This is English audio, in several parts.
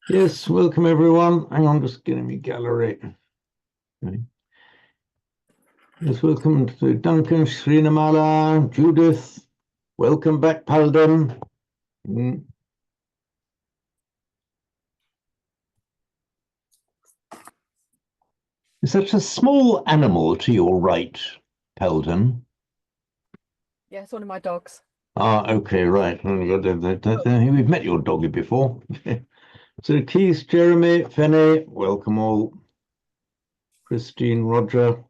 Yes, welcome everyone. Hang on, just getting me gallery. Okay. Yes, welcome to Duncan, Srinamala, Judith. Welcome back, Palden. Is that a small animal to your right, Palden? Yeah, it's one of my dogs. Ah, okay, right. We've met your doggy before. So Keith, Jeremy, Fenny, welcome all. Christine, Roger,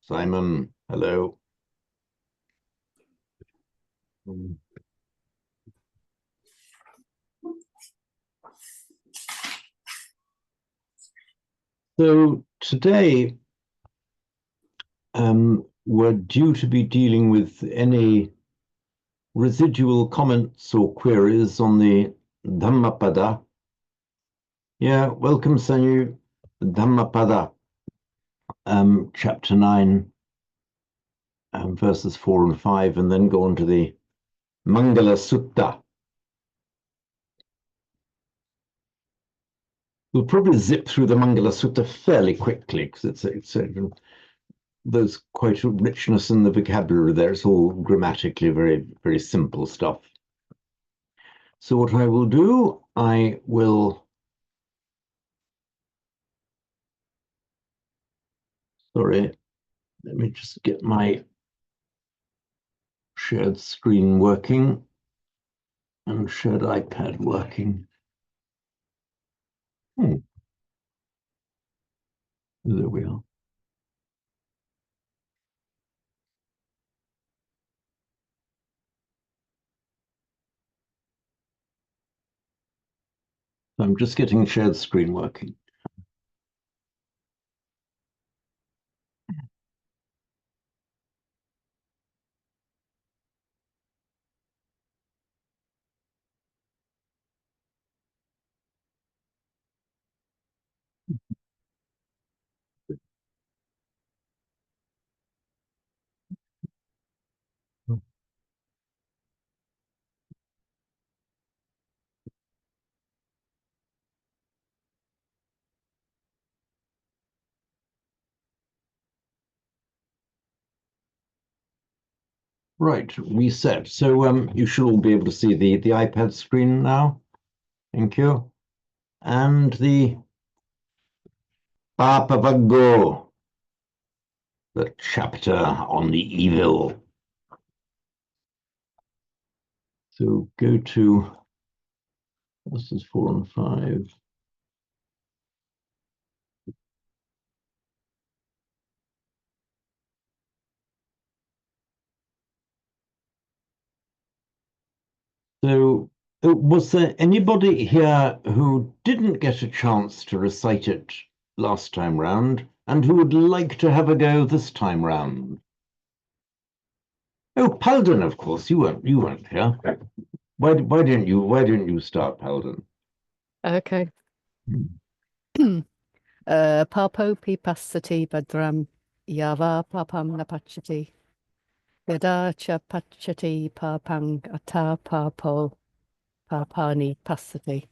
Simon, hello. So today we're due to be dealing with any residual comments or queries on the Dhammapada. Yeah, welcome, Sanyu. Dhammapada, chapter 9, verses 4 and 5, and then go on to the Mangala Sutta. We'll probably zip through the Mangala Sutta fairly quickly because there's quite a richness in the vocabulary there. It's all grammatically very, very simple stuff. So what I will do, I will, sorry, let me just get my shared screen working and shared iPad working. There we are. I'm just getting shared screen working. Right, reset. So you should all be able to see the iPad screen now. Thank you. And the Papavago, the chapter on the evil. So go to, this is 4 and 5. So was there anybody here who didn't get a chance to recite it last time round and who would like to have a go this time round? Oh, Paladin, of course, you weren't here. Why didn't you start, Paladin? Okay. Papo pipasati badram yava papam napachati yada cha pachati papang ata papo papani pasati.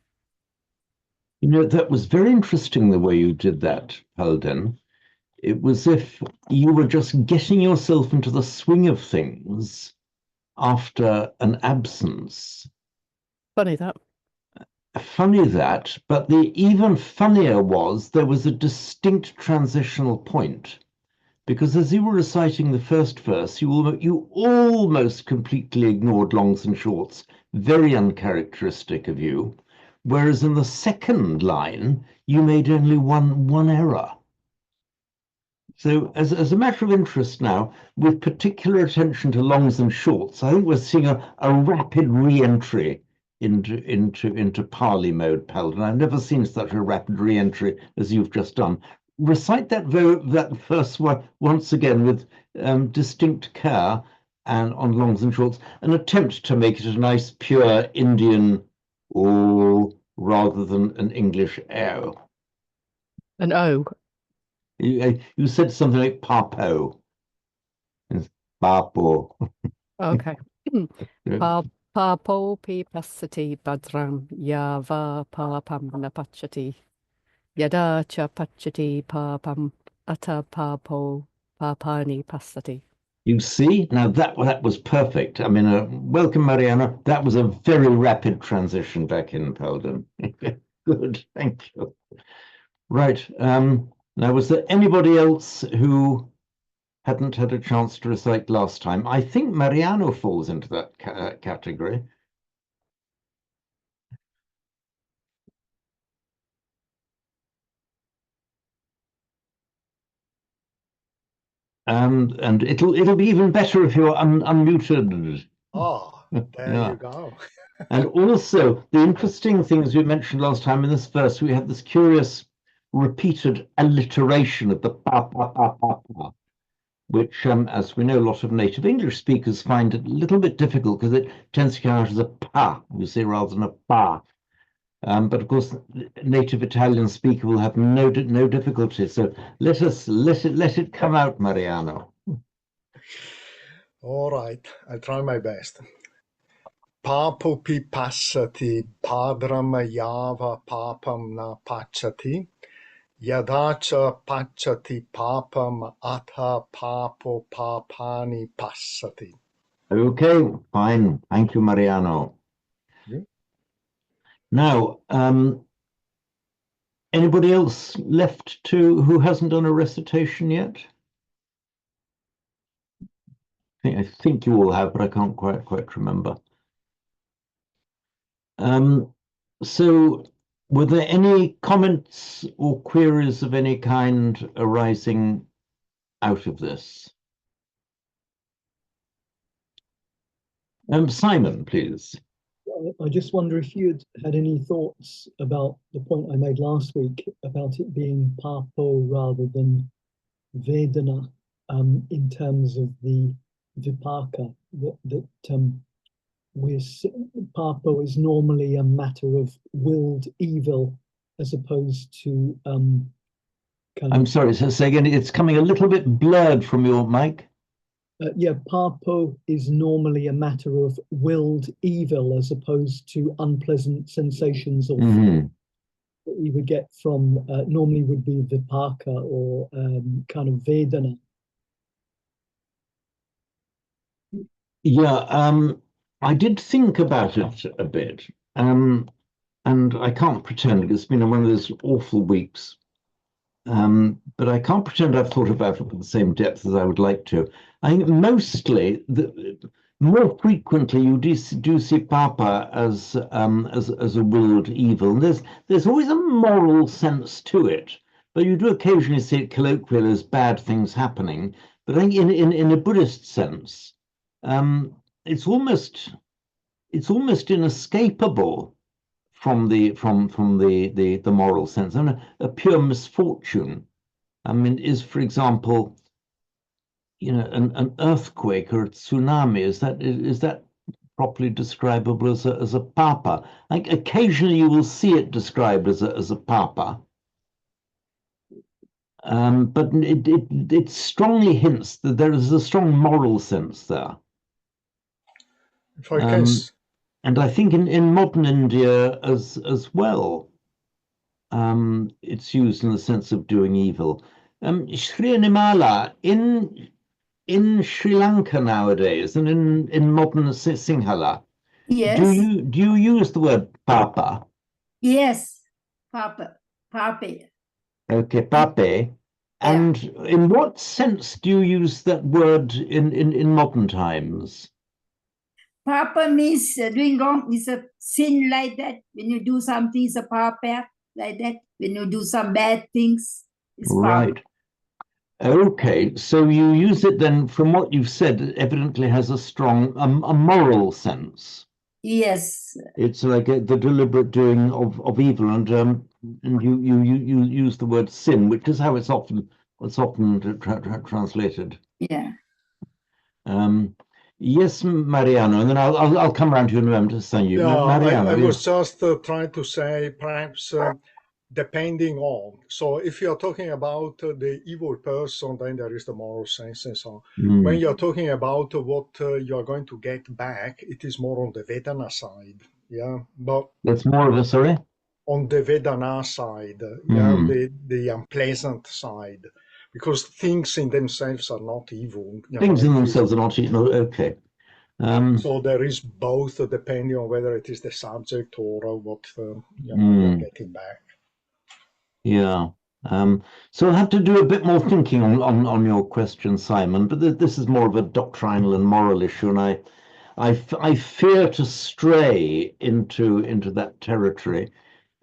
You know, that was very interesting the way you did that, Paladin. It was if you were just getting yourself into the swing of things after an absence. Funny that. Funny that, but the even funnier was there was a distinct transitional point. Because as you were reciting the first verse, you almost completely ignored longs and shorts, very uncharacteristic of you. Whereas in the second line, you made only one error. So as a matter of interest now, with particular attention to longs and shorts, I think we're seeing a rapid re-entry into Pali mode, Paladin. I've never seen such a rapid re-entry as you've just done. Recite that first one once again with distinct care and on longs and shorts, and attempt to make it a nice pure Indian O rather than an English O. An O. You said something like papo. It's papo. Okay. Papopi passati badram yava papam napachati. Yada cha pachati papam ata papo papani passati. You see, now that was perfect. I mean, welcome, Mariana. That was a very rapid transition back in Paladin. Good, thank you. Right. Now, was there anybody else who hadn't had a chance to recite last time? I think Mariano falls into that category. And it'll be even better if you're unmuted. Oh, there Yeah. you go. And also, the interesting things we mentioned last time in this verse, we have this curious repeated alliteration of the pa, pa, pa, pa, pa, which, as we know, a lot of native English speakers find it a little bit difficult because it tends to come out as a pa, you see, rather than a pa. But of course, native Italian speaker will have no difficulty. So let it come out, Mariano. All right, I'll try my best. Papopi passati padram yava papam na pachati. Yadacha pachati papam atha papo papani passati. Okay, fine. Thank you, Mariano. Yeah. Now, anybody else left who hasn't done a recitation yet? I think you all have, but I can't quite remember. So were there any comments or queries of any kind arising out of this? Simon, please. I just wonder if you'd had any thoughts about the point I made last week about it being papo rather than vedana, in terms of the vipaka, that papo is normally a matter of willed evil as opposed to I'm sorry, so say again, it's coming a little bit blurred from your mic. Yeah, papo is normally a matter of willed evil as opposed to unpleasant sensations of that we would get from normally would be vipaka or kind of vedana. Yeah, I did think about it a bit, and I can't pretend it's been one of those awful weeks. But I can't pretend I've thought about it with the same depth as I would like to. I think mostly, more frequently, you do see Papa as a willed evil. And there's always a moral sense to it, but you do occasionally see it colloquially as bad things happening. But I think in a Buddhist sense, it's almost inescapable from the moral sense. And a pure misfortune, I mean, is, for example, an earthquake or a tsunami. Is that properly describable as a papa? Like occasionally you will see it described as a papa. But it strongly hints that there is a strong moral sense there. If I can and I think in modern India as well, it's used in the sense of doing evil. Sri Animala in Sri Lanka nowadays and in modern Sinhala, Yes. do you use the word papa? Yes, Papa, Pape. Okay, pape. And in what sense do you use that word in modern times? Papa means doing wrong is a sin like that. When you do something, it's a papa like that. When you do some bad things, it's right. papa. Okay, so you use it then, from what you've said, it evidently has a strong a moral sense. Yes. It's like the deliberate doing of evil, and you use the word sin, which is how it's often translated. Yeah. Yes, Mariano, and then I'll come around to you in a moment to thank you. Yeah, Mariano, I was just trying to say perhaps depending on. So if you're talking about the evil person, then there is the moral sense and so on. When you're talking about what you're going to get back, it is more on the Vedana side. Yeah, but that's more of a, sorry? On the Vedana side, the unpleasant side, because things in themselves are not evil. Things in themselves are not evil, okay. So there is both, depending on whether it is the subject or what you're getting back. Yeah. So I'll have to do a bit more thinking on your question, Simon, but this is more of a doctrinal and moral issue, and I fear to stray into that territory,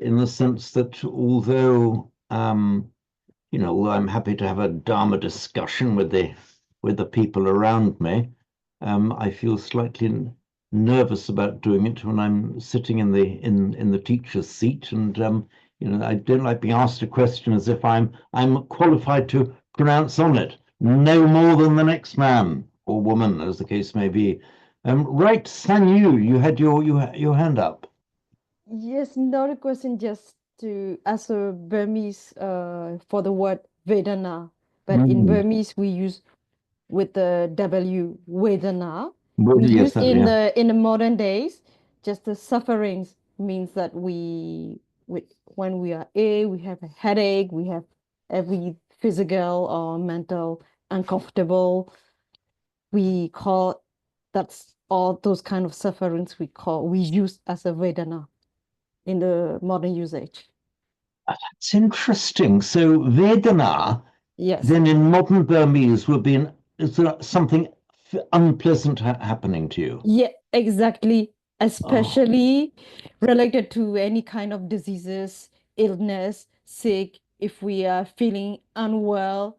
in the sense that although although I'm happy to have a Dharma discussion with the people around me, I feel slightly nervous about doing it when I'm sitting in the teacher's seat, and I don't like being asked a question as if I'm qualified to pronounce on it, no more than the next man or woman, as the case may be. Right, Sanyu, you had your hand up. Yes, not a question, just to as a Burmese for the word Vedana, but in Burmese we use with the W Vedana. Well, We yes, use in the modern days, just the sufferings means that when we are ill, we have a headache, we have every physical or mental uncomfortable. We call that's all those kind of sufferings we use as a Vedana in the modern usage. It's interesting. So Vedana, Yes. then in modern Burmese would be something unpleasant happening to you. Yeah, exactly. Especially related to any kind of diseases, illness, sick. If we are feeling unwell,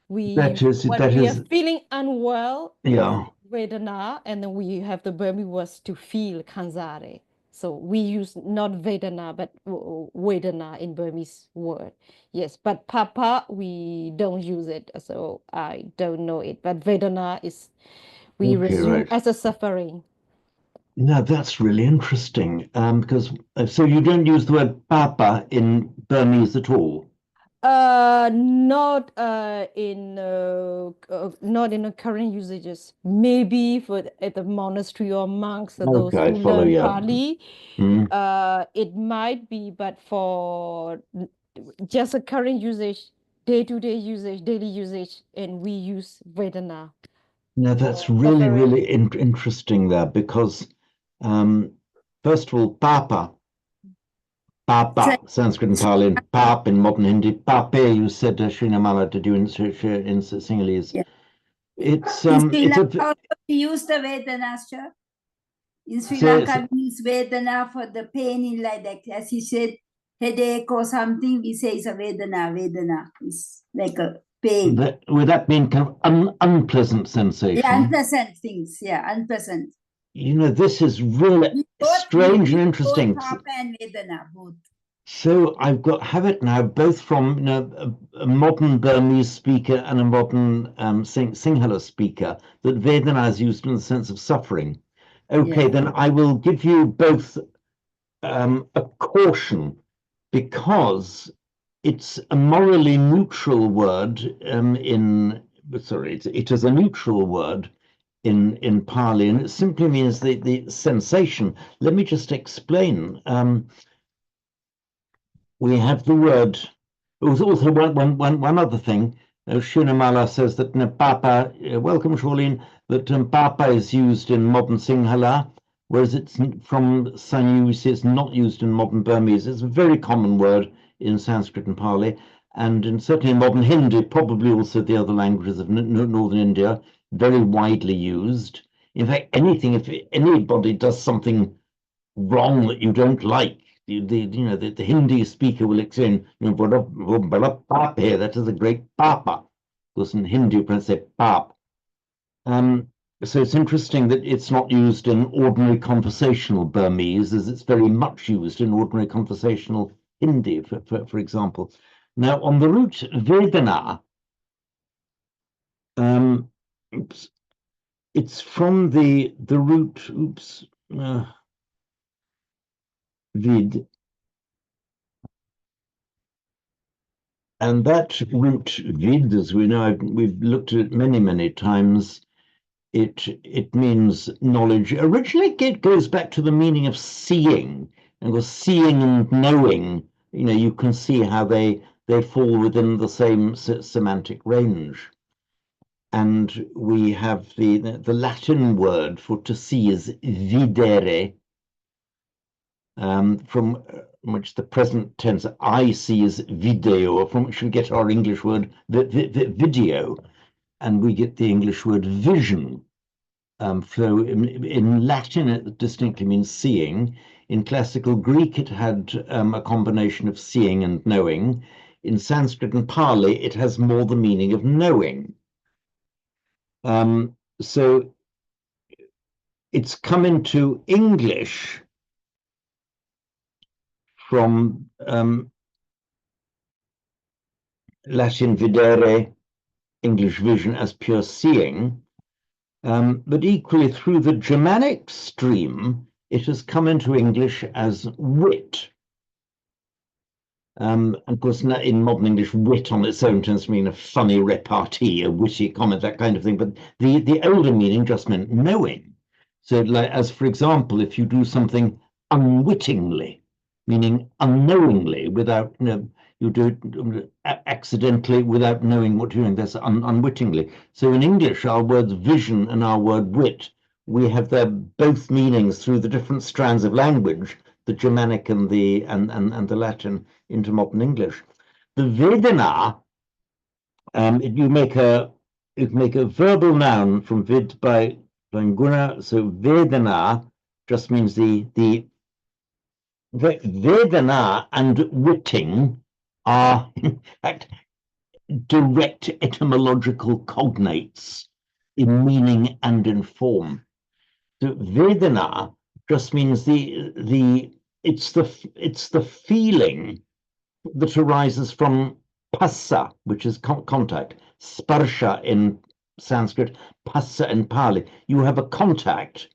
we are feeling unwell, yeah, Vedana, and then we have the Burmese words to feel Kanzare. So we use not Vedana, but Vedana in Burmese word. Yes, but Papa, we don't use it. So I don't know it. But Vedana is, we resume as a suffering. No, that's really interesting. Because so you don't use the word Papa in Burmese at all? Not in the current usages. Maybe at the monastery or monks, those who learn Pali, it might be, but for just a current usage, day-to-day usage, daily usage, and we use Vedana. No, that's really interesting there, because first of all, Papa, Sanskrit and Pali, and Pap in modern Hindi, Pape, you said, Srinamala, did you in Sinhalese? Yeah. It's we use the Vedana, sir. In Sri Lanka, we use Vedana for the pain in like that. As he said, headache or something, we say it's a Vedana. Vedana is like a pain. Would that mean kind of unpleasant sensation? Yeah, unpleasant things. Yeah, unpleasant. This is really strange and interesting. Both Papa and Vedana, both. So have it now, both from a modern Burmese speaker and a modern Sinhala speaker, that Vedana is used in the sense of suffering. Okay, yeah. Then I will give you both a caution, because it's a morally neutral word it is a neutral word in Pali, and it simply means the sensation. Let me just explain. We have the word. It was also one other thing. Shunamala says that Papa, welcome Charlene, that Papa is used in modern Sinhala, whereas it's from Sanyu, it's not used in modern Burmese. It's a very common word in Sanskrit and Pali, and certainly in modern Hindi, probably also the other languages of northern India, very widely used. In fact, if anybody does something wrong that you don't like, the Hindi speaker will explain, that is a great papa. Because in Hindi, you say pap. So it's interesting that it's not used in ordinary conversational Burmese, as it's very much used in ordinary conversational Hindi, for example. Now, on the root Vedana, it's from the root, vid. And that root vid, as we know, we've looked at it many, many times. It means knowledge. Originally, it goes back to the meaning of seeing, and was seeing and knowing. You know, you can see how they fall within the same semantic range. And we have the Latin word for to see is videre, from which the present tense I see is video, from which we get our English word video, and we get the English word vision. So in Latin, it distinctly means seeing. In classical Greek, it had a combination of seeing and knowing. In Sanskrit and Pali, it has more the meaning of knowing. So it's come into English from Latin videre, English vision, as pure seeing. But equally through the Germanic stream, it has come into English as wit. Of course, in modern English, wit on its own tends to mean a funny repartee, a witty comment, that kind of thing. But the older meaning just meant knowing. So, like, as for example, if you do something unwittingly, meaning unknowingly, without, you do it accidentally without knowing what you're doing. That's unwittingly. So in English, our words vision and our word wit, we have their both meanings through the different strands of language, the Germanic and the Latin, into modern English. The Vedana, you make a verbal noun from vid by guna. So Vedana just means the Vedana and witting are in fact direct etymological cognates in meaning and in form. So Vedana just means it's the feeling that arises from passa, which is contact, sparsha in Sanskrit, passa in Pali. You have a contact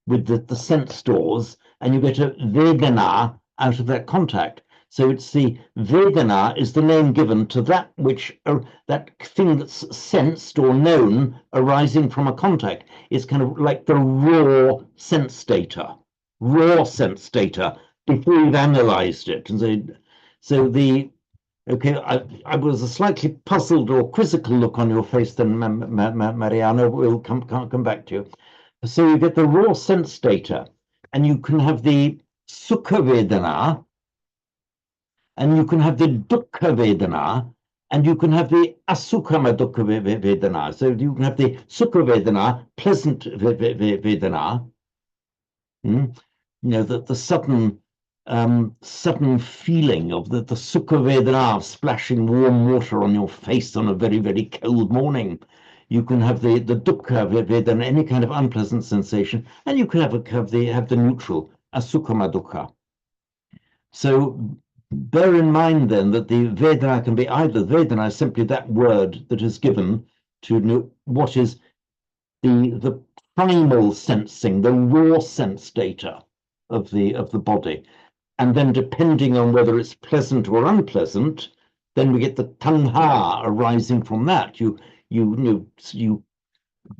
with the sense stores, and you get a Vedana out of that contact. So it's the Vedana is the name given to that which that thing that's sensed or known arising from a contact. It's kind of like the raw sense data before you've analyzed it. And so okay, I was a slightly puzzled or quizzical look on your face then, Mariana. We'll come back to you. So you get the raw sense data, and you can have the sukha vedana, and you can have the dukkha vedana, and you can have the asukhama dukkha vedana. So you can have the sukha vedana, pleasant vedana, the sudden feeling of the sukha vedana of splashing warm water on your face on a very, very cold morning. You can have the dukkha vedana, any kind of unpleasant sensation, and you can have the neutral, asukhama dukkha. So bear in mind then that the vedana can be either. Vedana is simply that word that is given to what is the primal sensing, the raw sense data of the body. And then depending on whether it's pleasant or unpleasant, then we get the tanha arising from that. You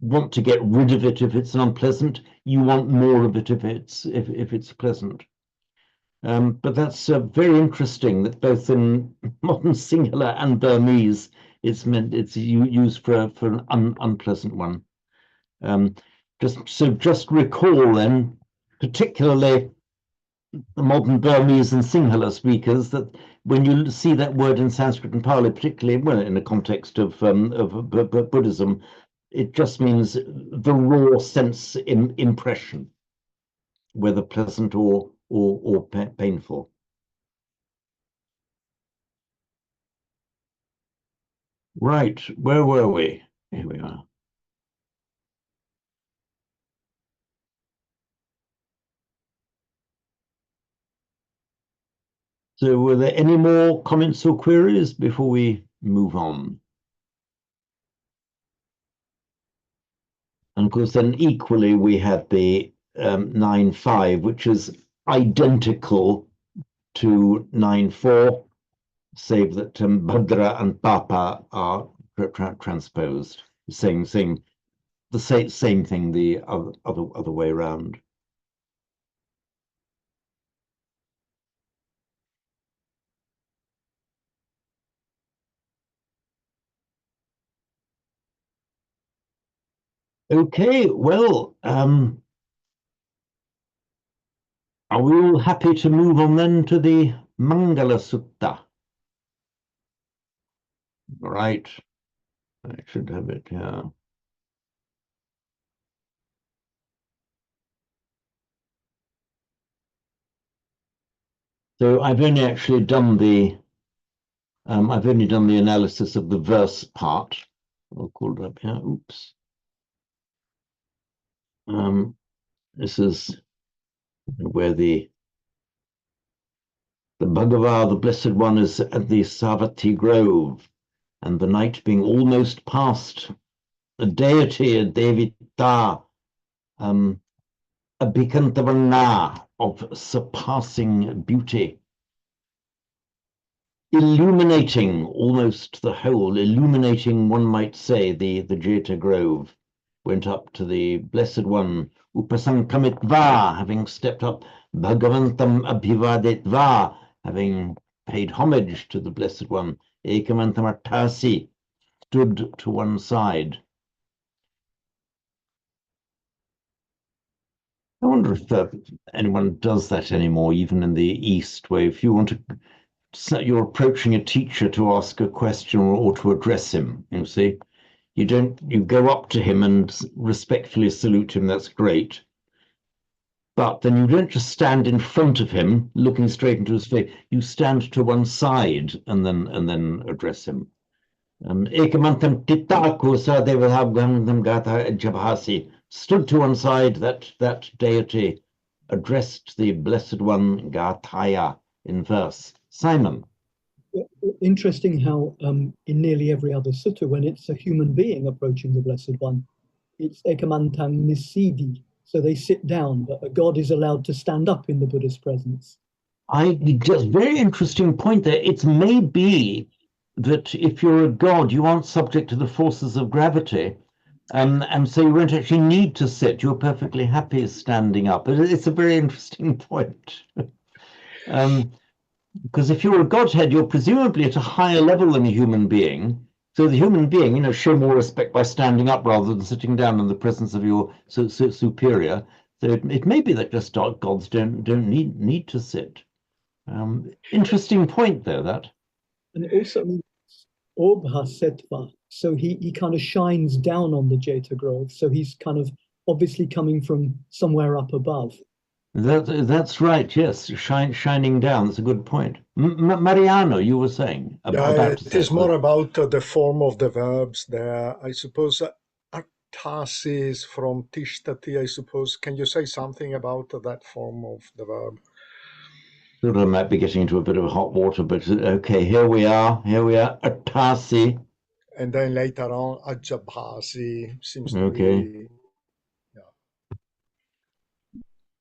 want to get rid of it if it's unpleasant. You want more of it if it's pleasant. But that's very interesting that both in modern Sinhala and Burmese, it's used for an unpleasant one. Just recall then, particularly the modern Burmese and Sinhala speakers, that when you see that word in Sanskrit and Pali, particularly in the context of Buddhism, it just means the raw sense impression, whether pleasant or painful. Right, where were we? Here we are. So were there any more comments or queries before we move on? And of course, then equally, we have the 9.5, which is identical to 9.4. save that Bhadra and Papa are transposed. Same the same thing the other way around. Okay, well, are we all happy to move on then to the Mangala Sutta? Right, I should have it here. So I've only actually done the analysis of the verse part. I'll call it up here. Oops. This is where the Bhagava, the Blessed One, is at the Savatthi Grove, and the night being almost past, the deity, a Devita, Abhikantavarna, of surpassing beauty, illuminating almost the whole, illuminating, one might say, the Jeta Grove, went up to the Blessed One, Upasankamitva, having stepped up, Bhagavantam Abhivadetva, having paid homage to the Blessed One, Ekamantamartasi, stood to one side. I wonder if anyone does that anymore, even in the East, where if you want to, you're approaching a teacher to ask a question or to address him, you see, you go up to him and respectfully salute him, that's great. But then you don't just stand in front of him, looking straight into his face, you stand to one side and then address him. Ekamantam Titaku Sadevahagandam Gatha Jabhasi, stood to one side, that deity addressed the Blessed One Gathaya in verse. Simon. Interesting how in nearly every other sutta, when it's a human being approaching the Blessed One, it's Ekamantang Nisidi. So they sit down, but a god is allowed to stand up in the Buddha's presence. Just very interesting point there. It may be that if you're a god, you aren't subject to the forces of gravity, and so you won't actually need to sit. You're perfectly happy standing up. It's a very interesting point. Because if you're a godhead, you're presumably at a higher level than a human being. So the human being, show more respect by standing up rather than sitting down in the presence of your superior. So it may be that just gods don't need to sit. Interesting point, though, that. And also, Obha Setva, so he kind of shines down on the Jeta Grove. So he's kind of obviously coming from somewhere up above. That's right, yes, shining down. That's a good point. Mariano, you were saying about it is more about the form of the verbs there. I suppose artasis from tishtati, I suppose. Can you say something about that form of the verb? Sort of might be getting into a bit of hot water, but okay, here we are, artasi. And then later on, ajabhasi seems to be...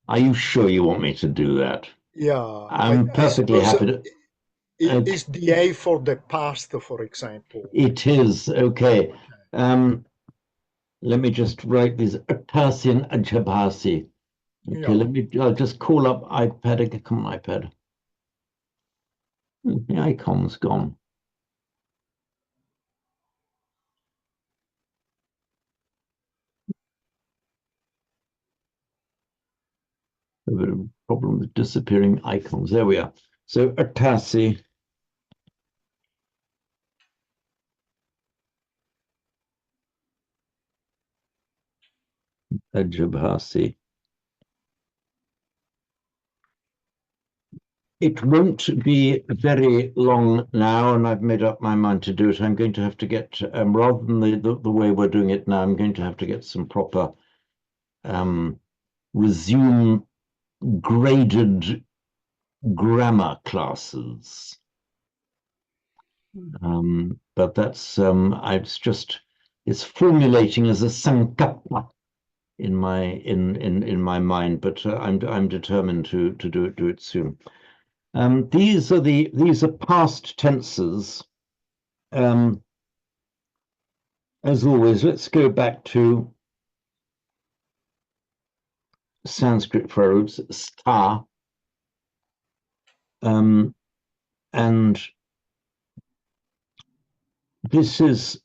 Are you sure you want me to do that? Yeah. I'm perfectly happy to... Is the A for the past, for example? It is, okay. Let me just write these Atasi and Ajabhasi. Okay, I'll just call up iPad. Come on, iPad. The icon's gone. A bit of a problem with disappearing icons. There we are. So Atasi. Ajabhasi. It won't be very long now, and I've made up my mind to do it. I'm going to have to get, rather than the way we're doing it now, I'm going to have to get some proper resume graded grammar classes. But that's it's formulating as a sankappa in my mind, but I'm determined to do it soon. These are past tenses. As always, let's go back to Sanskrit verbs, sta, and this is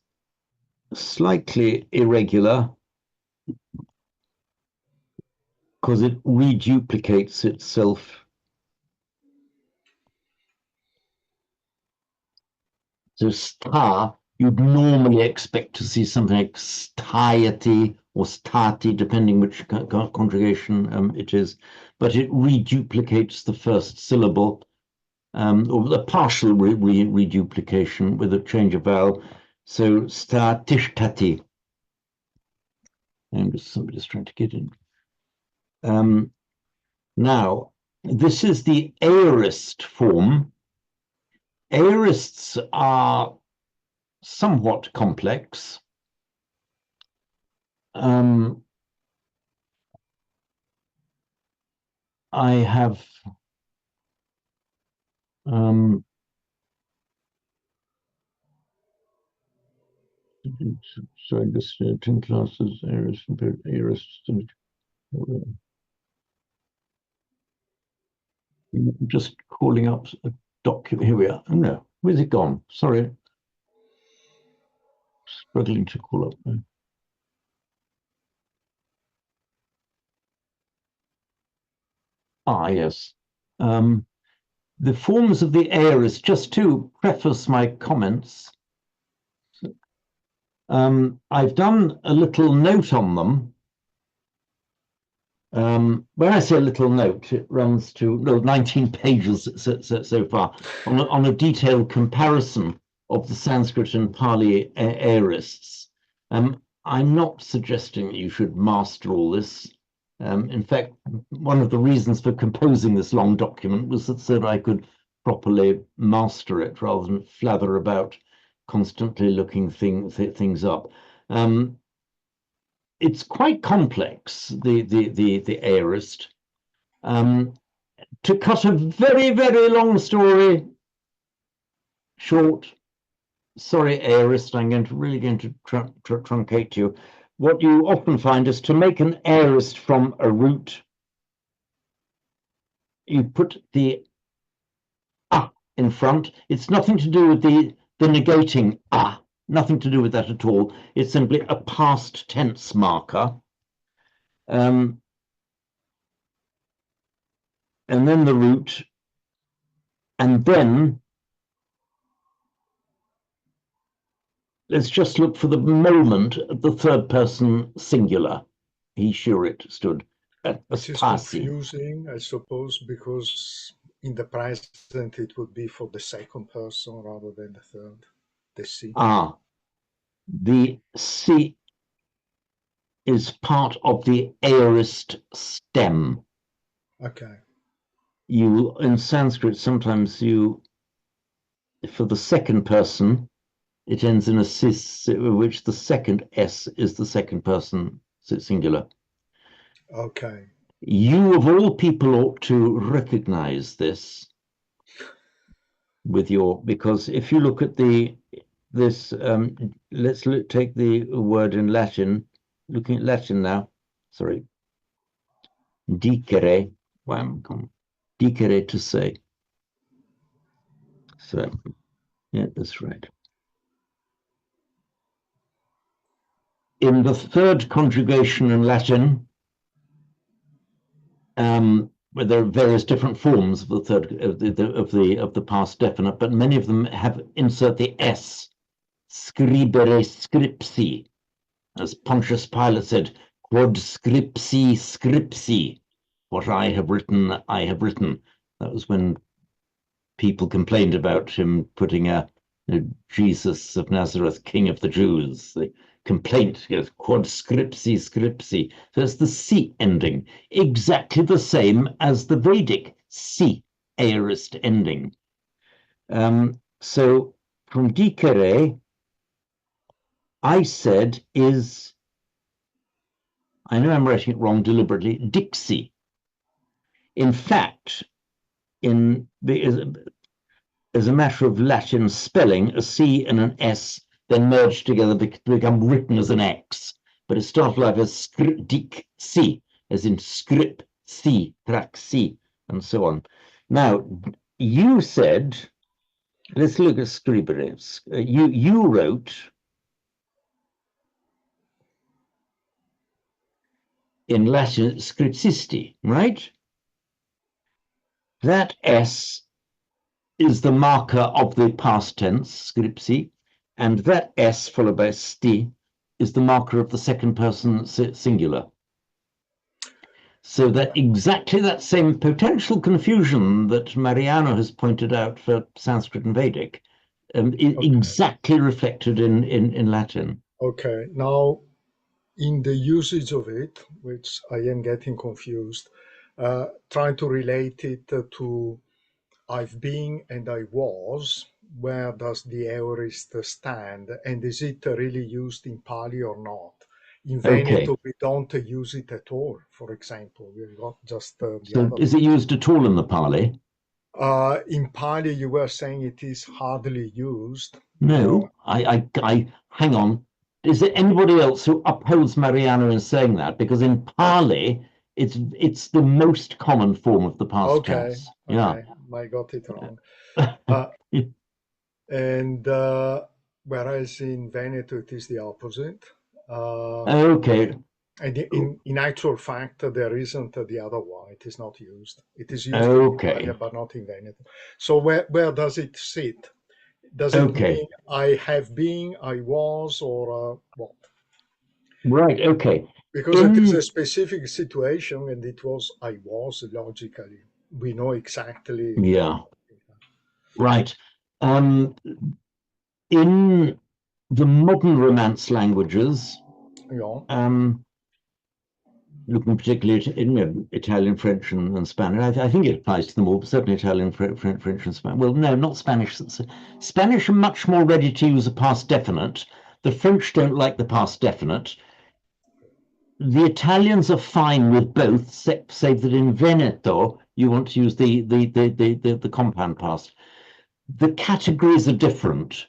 slightly irregular because it reduplicates itself. So sta, you'd normally expect to see something like stayati or stati, depending which conjugation it is, but it reduplicates the first syllable, or the partial reduplication with a change of vowel. So statishtati. And somebody's trying to get in. Now, this is the aorist form. Aorists are somewhat complex. I have so this 10 classes aorists. Just calling up a document. Here we are. Oh, no, where's it gone? Sorry. Struggling to call up. Yes. The forms of the aorist, just to preface my comments, I've done a little note on them. When I say a little note, it runs to 19 pages so far on a detailed comparison of the Sanskrit and Pali aorists. I'm not suggesting that you should master all this. In fact, one of the reasons for composing this long document was so that I could properly master it rather than flather about constantly looking things up. It's quite complex, the aorist. To cut a very, very long story short, sorry, aorist, I'm really going to truncate you. What you often find is to make an aorist from a root, you put the in front. It's nothing to do with the negating nothing to do with that at all. It's simply a past tense marker. And then the root, and then let's just look for the moment at the third person singular. He sure it stood. Which is confusing, I suppose, because in the present it would be for the second person rather than the third. The si. The si is part of the aorist stem. Okay. You in Sanskrit sometimes for the second person it ends in a sis, which the second s is the second person singular. Okay. You of all people ought to recognize this with because if you look at let's take the word in Latin, looking at Latin now, sorry, dicere, dicere to say. So, yeah, that's right. In the third conjugation in Latin, where there are various different forms of the third of the past definite, but many of them have insert the s, scribere scripsi, as Pontius Pilate said, quod scripsi scripsi, what I have written, I have written. That was when people complained about him putting Jesus of Nazareth, King of the Jews. The complaint is quod scripsi scripsi. So it's the si ending, exactly the same as the Vedic si aorist ending. So from dicere, I said is, I know I'm writing it wrong deliberately, Dixie. In fact, as a matter of Latin spelling, a C and an S then merged together to become written as an X. But it started life as scriptic C, as in script C, praxi, and so on. Now, you said, let's look at scribere. You wrote in Latin scriptisti, right? That S is the marker of the past tense, scripsi, and that S followed by sti is the marker of the second person singular. So that exactly that same potential confusion that Mariano has pointed out for Sanskrit and Vedic exactly reflected in Latin. Okay, now in the usage of it, which I am getting confused, trying to relate it to I've been and I was, where does the aorist stand? And is it really used in Pali or not? In Veneto, we don't use it at all, for example. We've got just the so other. Is it used at all in the Pali? In Pali, you were saying it is hardly used. No, I hang on. Is there anybody else who upholds Mariano in saying that? Because in Pali, it's the most common form of the past tense. Okay, I got it wrong. And whereas in Veneto, it is the opposite. Okay. And in actual fact, there isn't the other one. It is not used. It is used in Italia, but not in Veneto. So where does it sit? Does it mean I have been, I was, or what? Right, okay. Because it is a specific situation, and it was I was, logically. We know exactly. Yeah. Right. In the modern Romance languages, looking particularly at Italian, French, and Spanish, I think it applies to them all, but certainly Italian, French, and Spanish. Well, no, not Spanish. Spanish are much more ready to use a past definite. The French don't like the past definite. The Italians are fine with both, save that in Veneto you want to use the compound past. The categories are different.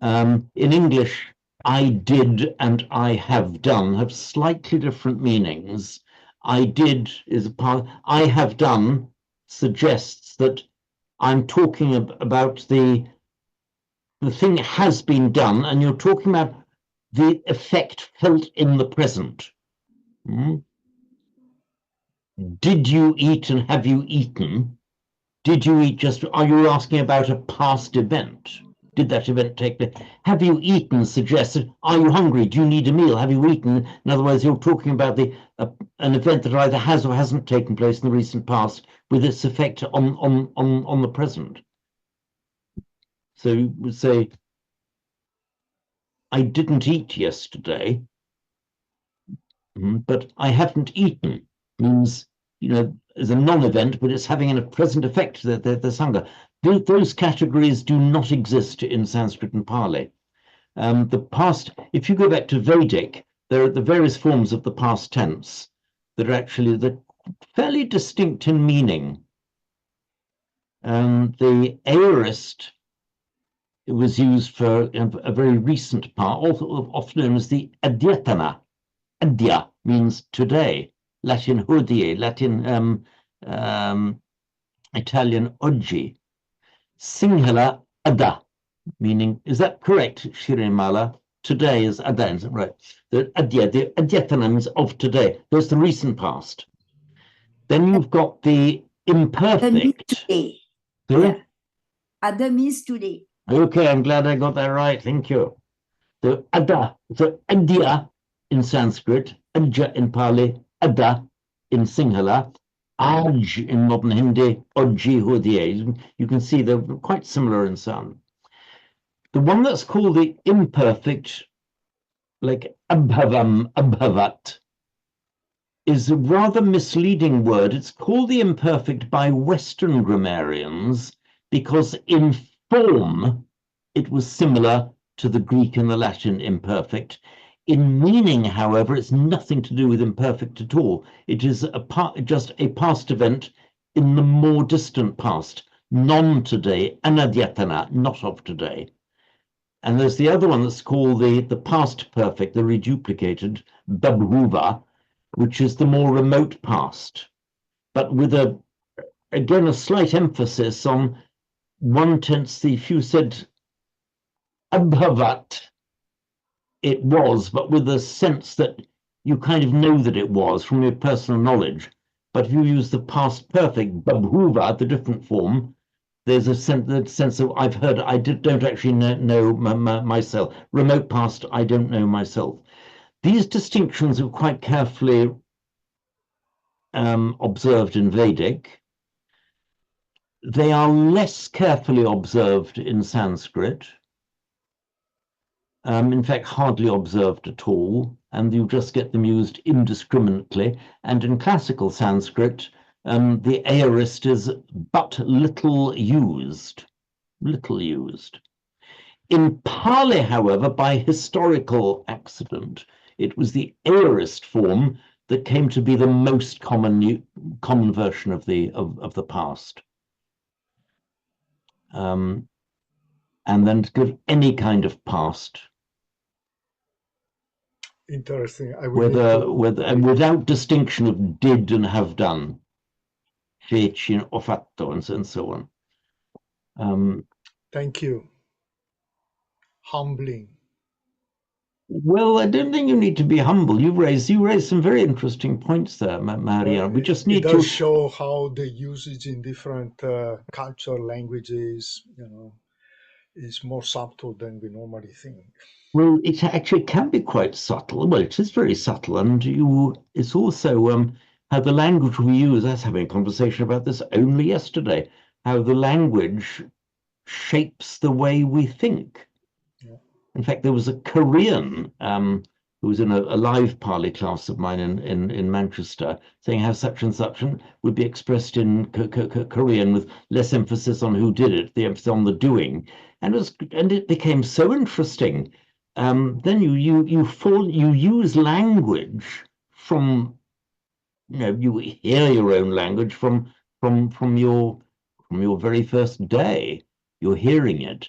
In English, I did and I have done have slightly different meanings. I did is a part. I have done suggests that I'm talking about the thing has been done, and you're talking about the effect felt in the present. Did you eat and have you eaten? Did you eat are you asking about a past event? Did that event take place? Have you eaten suggested, are you hungry? Do you need a meal? Have you eaten? In other words, you're talking about an event that either has or hasn't taken place in the recent past with its effect on the present. So you would say, I didn't eat yesterday, but I haven't eaten means, as a non-event, but it's having a present effect that there's hunger. Those categories do not exist in Sanskrit and Pali. The past, if you go back to Vedic, there are the various forms of the past tense that are actually fairly distinct in meaning. The aorist was used for a very recent part, often known as the adyatana. Adya means today, Latin hodie, Latin Italian oggi. Singular ada, meaning, is that correct, Shirimala? Today is ada, right? The adyatana means of today. There's the recent past. Then you've got the imperfect. Today. Yeah. Ada means today. Okay, I'm glad I got that right. Thank you. The ada, so adya in Sanskrit, ajja in Pali, ada in Sinhala, aj in modern Hindi, oggi hodie. You can see they're quite similar in sound. The one that's called the imperfect, like abhavam, abhavat, is a rather misleading word. It's called the imperfect by Western grammarians because in form it was similar to the Greek and the Latin imperfect. In meaning, however, it's nothing to do with imperfect at all. It is just a past event in the more distant past, non-today, anadyatana, not of today. And there's the other one that's called the past perfect, the reduplicated, babhuva, which is the more remote past, but with again a slight emphasis on one tense. If you said abhavat, it was, but with a sense that you kind of know that it was from your personal knowledge. But if you use the past perfect, babhuva, the different form, there's a sense of I've heard, don't actually know myself. Remote past, I don't know myself. These distinctions are quite carefully observed in Vedic. They are less carefully observed in Sanskrit. In fact, hardly observed at all, and you just get them used indiscriminately. And in classical Sanskrit, the aorist is but little used. Little used. In Pali, however, by historical accident, it was the aorist form that came to be the most common version of the past. And then to give any kind of past. Interesting. And without distinction of did and have done, feci and ho fatto, and so on. Thank you. Humbling. Well, I don't think you need to be humble. You raised some very interesting points there, Maria. We just need to show how the usage in different culture, languages, is more subtle than we normally think. Well, it actually can be quite subtle. Well, it is very subtle, and it's also how the language we use. I was having a conversation about this only yesterday. How the language shapes the way we think. Yeah. In fact, there was a Korean who was in a live Pali class of mine in Manchester, saying how such and such would be expressed in Korean with less emphasis on who did it, the emphasis on the doing, and it became so interesting. Then you use language from, you hear your own language from your very first day. You're hearing it,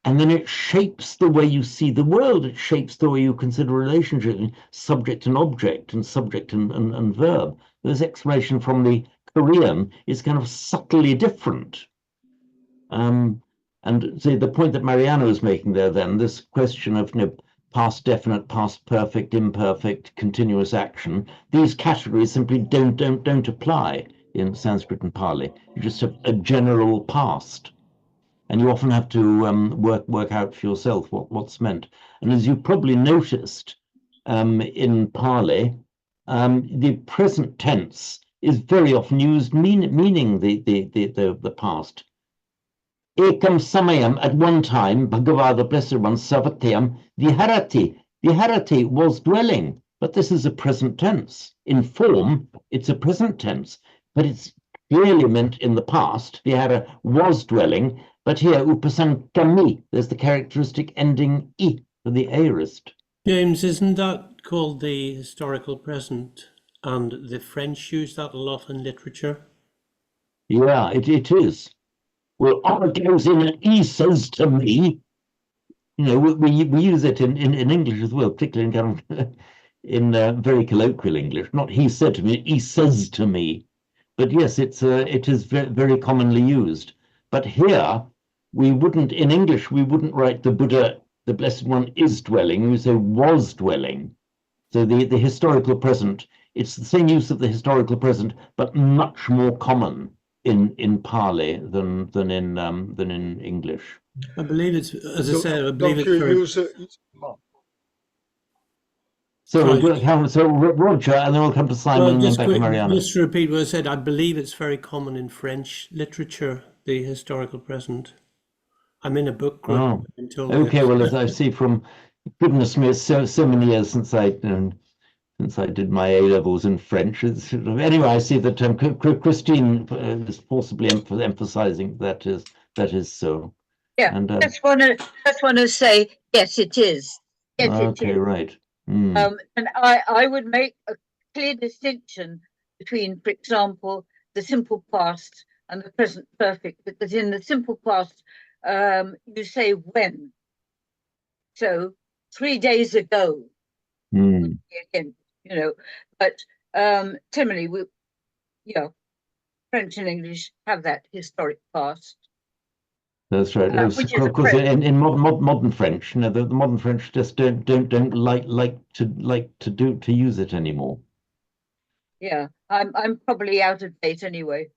and then it shapes the way you see the world. It shapes the way you consider relationship, subject and object, and subject and verb. This explanation from the Korean is kind of subtly different. And say the point that Mariana was making there, then this question of past definite, past perfect, imperfect, continuous action, these categories simply don't apply in Sanskrit and Pali. You just have a general past, and you often have to work out for yourself what's meant. And as you probably noticed in Pali, the present tense is very often used meaning the past. Ekam samayam, at one time, Bhagavad, the Blessed One, Savatyam, viharati. Viharati was dwelling, but this is a present tense. In form, it's a present tense, but it's clearly meant in the past. Vihara was dwelling, but here, upasankami, there's the characteristic ending I for the aorist. James, isn't that called the historical present? And the French use that a lot in literature? Yeah, it is. Well, R goes in and he says to me, we use it in English as well, particularly in very colloquial English. Not he said to me, he says to me. But yes, it is very commonly used. But here, in English, we wouldn't write the Buddha, the Blessed One is dwelling, we would say was dwelling. So the historical present, it's the same use of the historical present, but much more common in Pali than in English. I believe it's, as I said, I believe it's very... So Roger, and then we'll come to Simon and then back to Mariana. Just to repeat what I said, I believe it's very common in French literature, the historical present. I'm in a book group. Oh, okay. Well, as I see from, goodness me, it's so many years since I did my A-levels in French. Anyway, I see that Christine is forcibly emphasizing that is so. Yeah, and just want to say yes, it is. Yes, okay, it is. Right. And I would make a clear distinction between, for example, the simple past and the present perfect, because in the simple past, you say when. So 3 days ago, Mm. again, you know, but generally, French and English have that historic past. That's right. Which Of is course, in modern French, you know, the modern French just don't like to use it anymore. Yeah, I'm probably out of date anyway.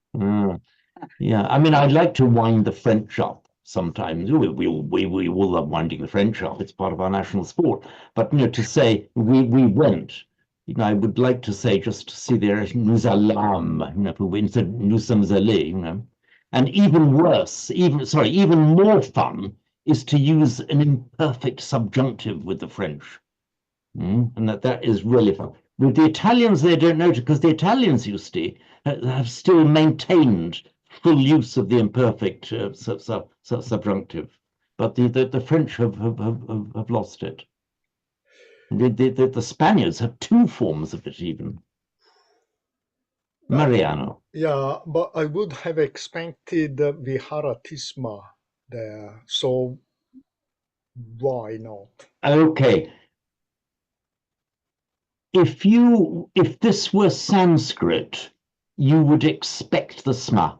Yeah, I mean, I like to wind the French up sometimes. We all love winding the French up. It's part of our national sport. But, you know, to say we went, you know, I would like to say, just to see there, nous allâmes, you know, instead of nous sommes allés, you know. And even worse, even more fun is to use an imperfect subjunctive with the French. And that is really fun. With the Italians, they don't know it because the Italians, you see, have still maintained full use of the imperfect subjunctive, but the French have lost it. The Spaniards have two forms of it even. Mariano. Yeah, but I would have expected Viharatisma there, so why not? Okay. If this were Sanskrit, you would expect the sma.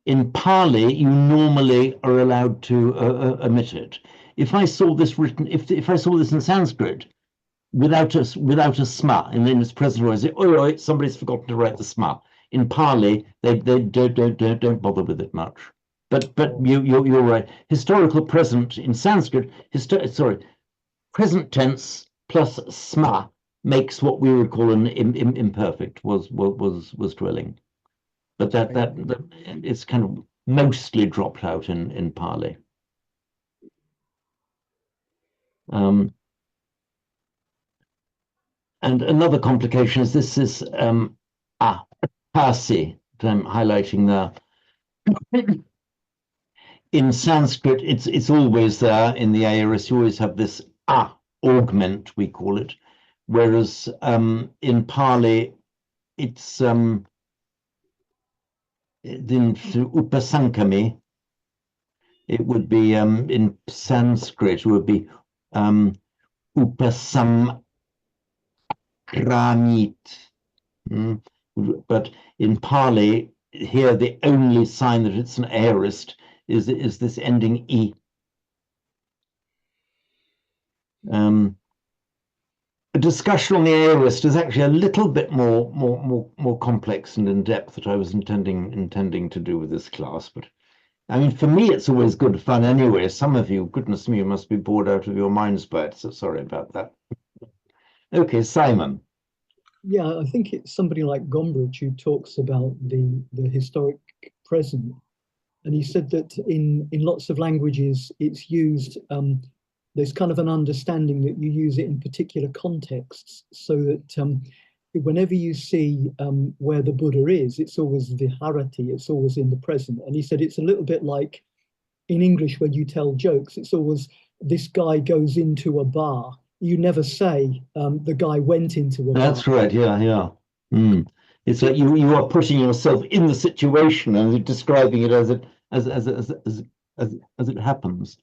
In Pali, you normally are allowed to omit it. If I saw this written, if I saw this in Sanskrit, without a sma, and in its present voice, oh, somebody's forgotten to write the sma. In Pali, they don't bother with it much. But you're right. Historical present in Sanskrit, present tense plus sma makes what we would call an imperfect was dwelling. But that it's kind of mostly dropped out in Pali. And another complication is this is Pasi that I'm highlighting there. In Sanskrit, it's always there in the aorist. You always have this augment, we call it, whereas in Pali, it's in upasankami. It would be in Sanskrit, it would be upasamkramit. But in Pali, here the only sign that it's an aorist is this ending e. A discussion on the aorist is actually a little bit more complex and in depth that I was intending to do with this class. But I mean, for me, it's always good fun anyway. Some of you, goodness me, you must be bored out of your minds by it. So sorry about that. Okay, Simon. Yeah, I think it's somebody like Gombrich who talks about the historic present. And he said that in lots of languages, it's used, there's kind of an understanding that you use it in particular contexts, so that whenever you see where the Buddha is, it's always viharati, it's always in the present. And he said it's a little bit like in English when you tell jokes, it's always this guy goes into a bar. You never say the guy went into a bar. That's right, yeah. It's like you are putting yourself in the situation and describing it as it happens.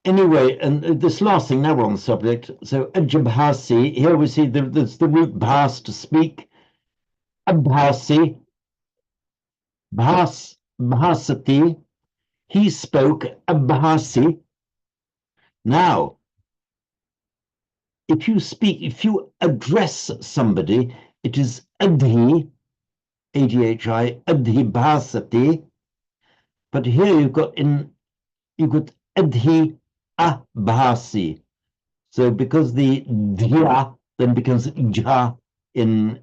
Anyway, and this last thing, now we're on the subject. So Ajabhasi, here we see there's the root bhas, to speak. Abhasi, bhasati, he spoke. Abhasi. Now, if you address somebody, it is adhi, adhi, adhi bhasati. But here you've got adhi abhasi. So because the dhya then becomes ja in,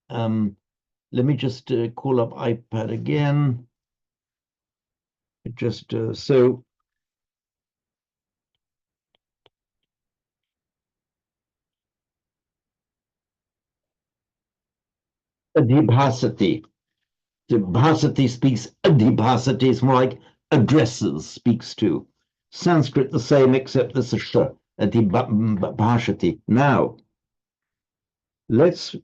let me just call up iPad again. So adhibhasati. The bhasati speaks, adhibhasati is more like addresses, speaks to. Sanskrit the same, except this is sh, adhibhashati. Now, let's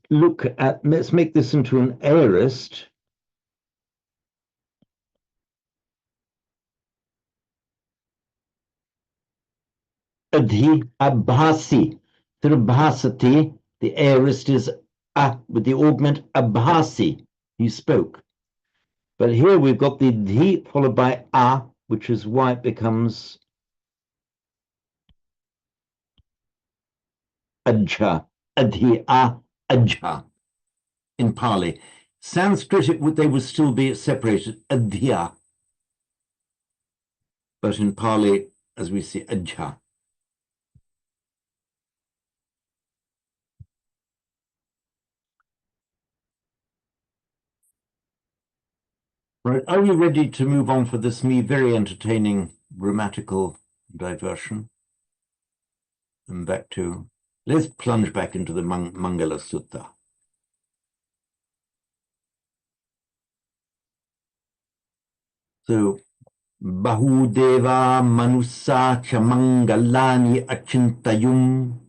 make this into an aorist. Adhi abhasi. Bhasati, the aorist is a with the augment abhasi. He spoke. But here we've got the dhi followed by a, which is why it becomes ajha. Adhi a ajha in Pali. Sanskrit, they would still be separated, adhya. But in Pali, as we see, ajha. Right, are we ready to move on for this very entertaining grammatical diversion? And back to, let's plunge back into the Mangala Sutta. So, Bahudeva Manusa Chamangalani Achintayum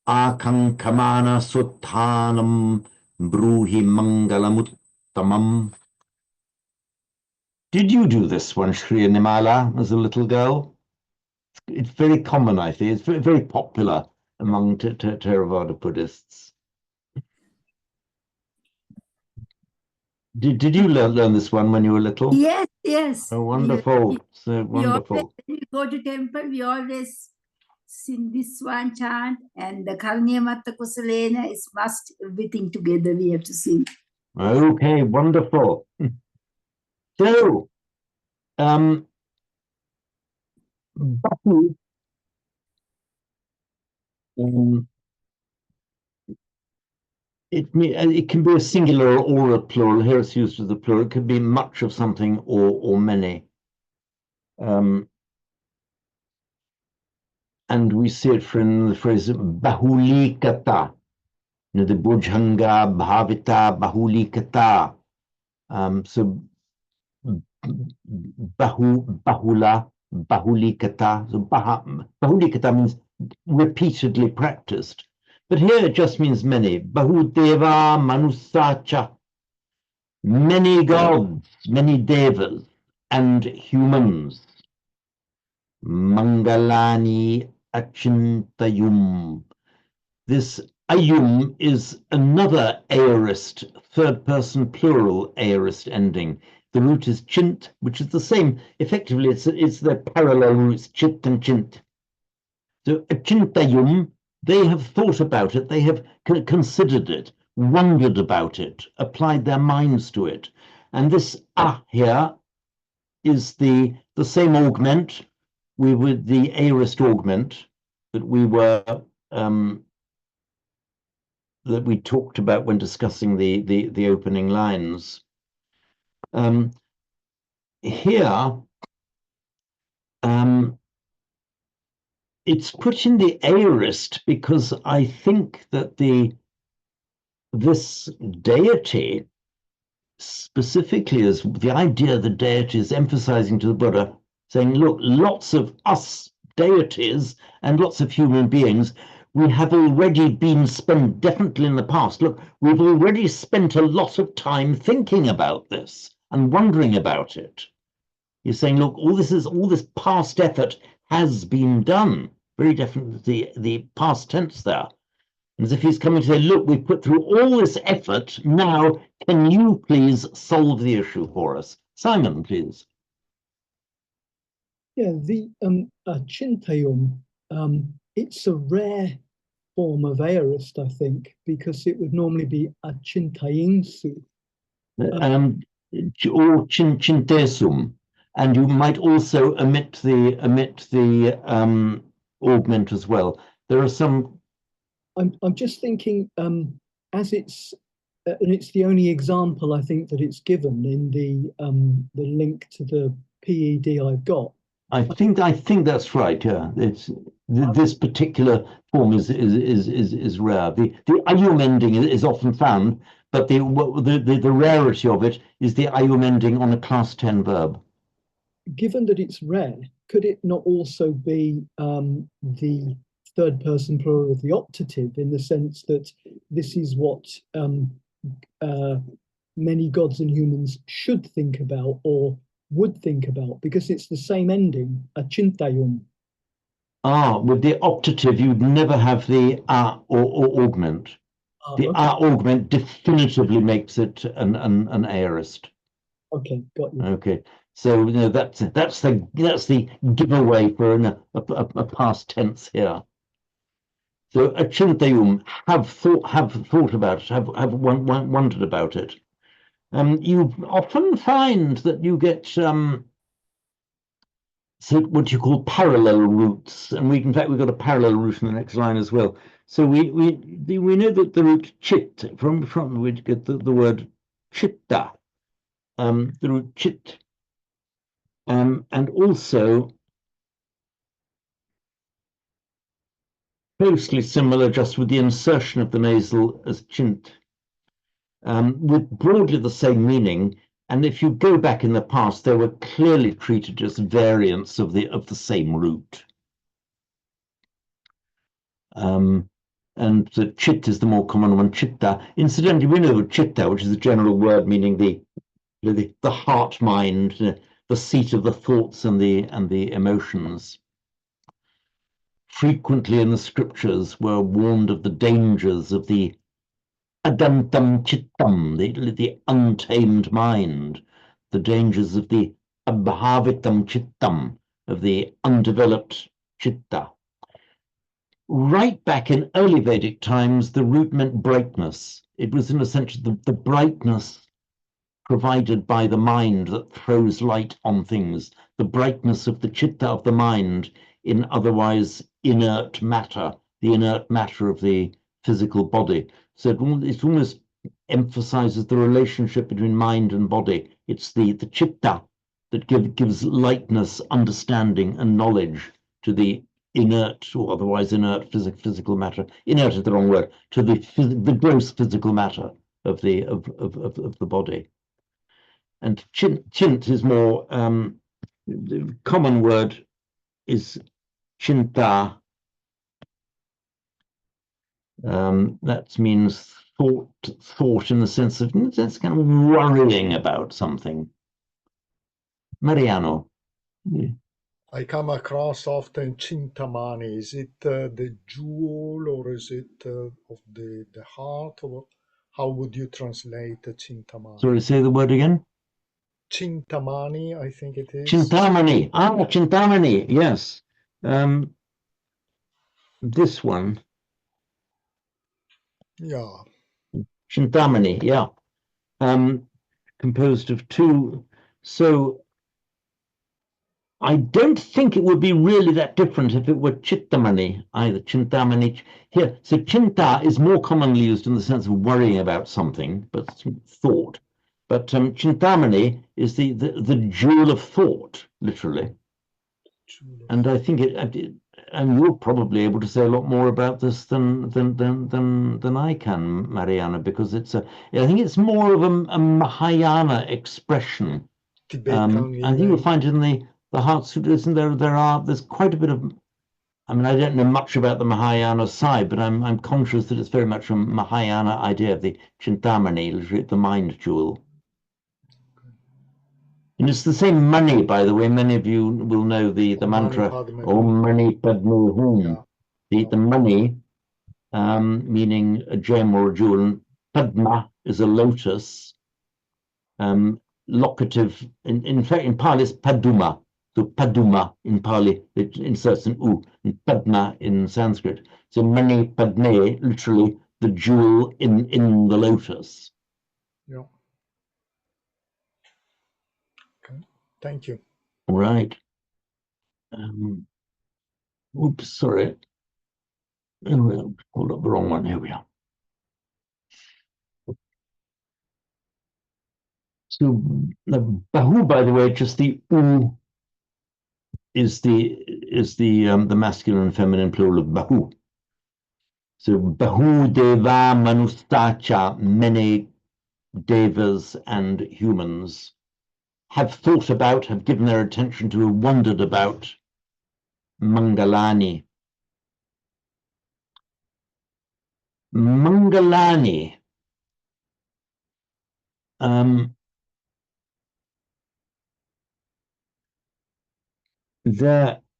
Akankamana Suttanam Bruhi Mangalamuttamam. Did you do this one, Shri Nimala, as a little girl? It's very common, I think. It's very, very popular among Theravada Buddhists. Did you learn this one when you were little? Yes, yes. Oh, wonderful. We, So wonderful. When we go to temple, we always sing this one chant, and the Karniyamatta Kusalena is must everything together we have to sing. Okay, wonderful. So, Bahu, it can be a singular or a plural. Here it's used as the plural. It could be much of something or many. And we see it in the phrase bahulikata, the bhujanga bhavita bahulikata. So bahula, bahulikata. So bahulikata means repeatedly practiced. But here it just means many. Bahudeva manusacha. Many gods, many devas, and humans. Mangalani achintayum. This ayum is another aorist, third-person plural aorist ending. The root is chint, which is the same. Effectively, it's the parallel roots, chit and chint. So achintayum, they have thought about it, they have considered it, wondered about it, applied their minds to it. And this here is the same augment, the aorist augment that that we talked about when discussing the opening lines. Here, it's put in the aorist because I think that this deity specifically is the idea the deity is emphasizing to the Buddha, saying, look, lots of us deities and lots of human beings, we have already been spent, definitely in the past, look, we've already spent a lot of time thinking about this and wondering about it. He's saying, look, all this past effort has been done. Very definitely the past tense there. As if he's coming to say, look, we've put through all this effort. Now, can you please solve the issue for us? Simon, please. Yeah, the Chintayum, it's a rare form of aorist, I think, because it would normally be a Chintayinsu. Or chintesum. And you might also omit the augment as well. There are some. I'm just thinking, as it's and it's the only example I think that it's given in the link to the PED I've got. I think that's right. Yeah, it's this particular form is rare. The ayum ending is often found, but the rarity of it is the ayum ending on a class 10 verb. Given that it's rare, could it not also be the third person plural of the optative, in the sense that this is what many gods and humans should think about or would think about, because it's the same ending, achintayum. Ah, with the optative, you'd never have the or augment. The Okay. augment definitively makes it an aorist. Okay, got you. Okay, so you know that's the giveaway for a past tense here. So achintayum, have thought about it, have wondered about it. You often find that you get so what you call parallel roots, and we've got a parallel root in the next line as well. So we know that the root chit from we get the word chitta, the root chit, and also closely similar, just with the insertion of the nasal as chint, with broadly the same meaning. And if you go back in the past, they were clearly treated as variants of the same root. And the chit is the more common one, chitta. Incidentally, we know chitta, which is a general word meaning the heart mind, the seat of the thoughts and the emotions. Frequently in the scriptures we're warned of the dangers of the adantam chittam, the untamed mind, the dangers of the abhavitam chittam, of the undeveloped chitta. Right back in early Vedic times, the root meant brightness. It was in a sense the brightness provided by the mind that throws light on things, the brightness of the chitta of the mind in otherwise inert matter, the inert matter of the physical body. So it almost emphasizes the relationship between mind and body. It's the chitta that gives lightness, understanding, and knowledge to the inert or otherwise inert physical matter. Inert is the wrong word, to the gross physical matter of the body. And chint is more the common word is chinta. That means thought in the sense of that's kind of worrying about something. Mariano. Yeah. I come across often Chintamani. Is it the jewel or is it of the heart? Or how would you translate Chintamani? Sorry, say the word again. Chintamani, I think it is. Chintamani. Chintamani. Yes. This one. Yeah. Chintamani. Yeah. Composed of two. So I don't think it would be really that different if it were Chittamani, either Chintamani. Here, so Chinta is more commonly used in the sense of worrying about something, but thought. But Chintamani is the jewel of thought, literally. And I think and you're probably able to say a lot more about this than I can, Mariana, because I think it's more of a Mahayana expression. Tibetan, I think you'll find in the Heart Sutras, there's quite a bit of, I mean, I don't know much about the Mahayana side, but I'm conscious that it's very much a Mahayana idea of the Chintamani, literally the mind jewel. And it's the same money, by the way. Many of you will know the mantra, Om Mani Padme Hum. The money, meaning a gem or a jewel, and Padma is a lotus. Locative, in fact, in Pali, it's Paduma. So Paduma in Pali, it inserts an U, and Padma in Sanskrit. So Mani Padme, literally the jewel in the lotus. Yeah. Okay. Thank you. Right. Oops, sorry. Oh, hold up the wrong one. Here we are. So the Bahu, by the way, just the U is the masculine and feminine plural of Bahu. So Bahu Deva Manustacha, many devas and humans have thought about, have given their attention to, wondered about Mangalani. Mangalani.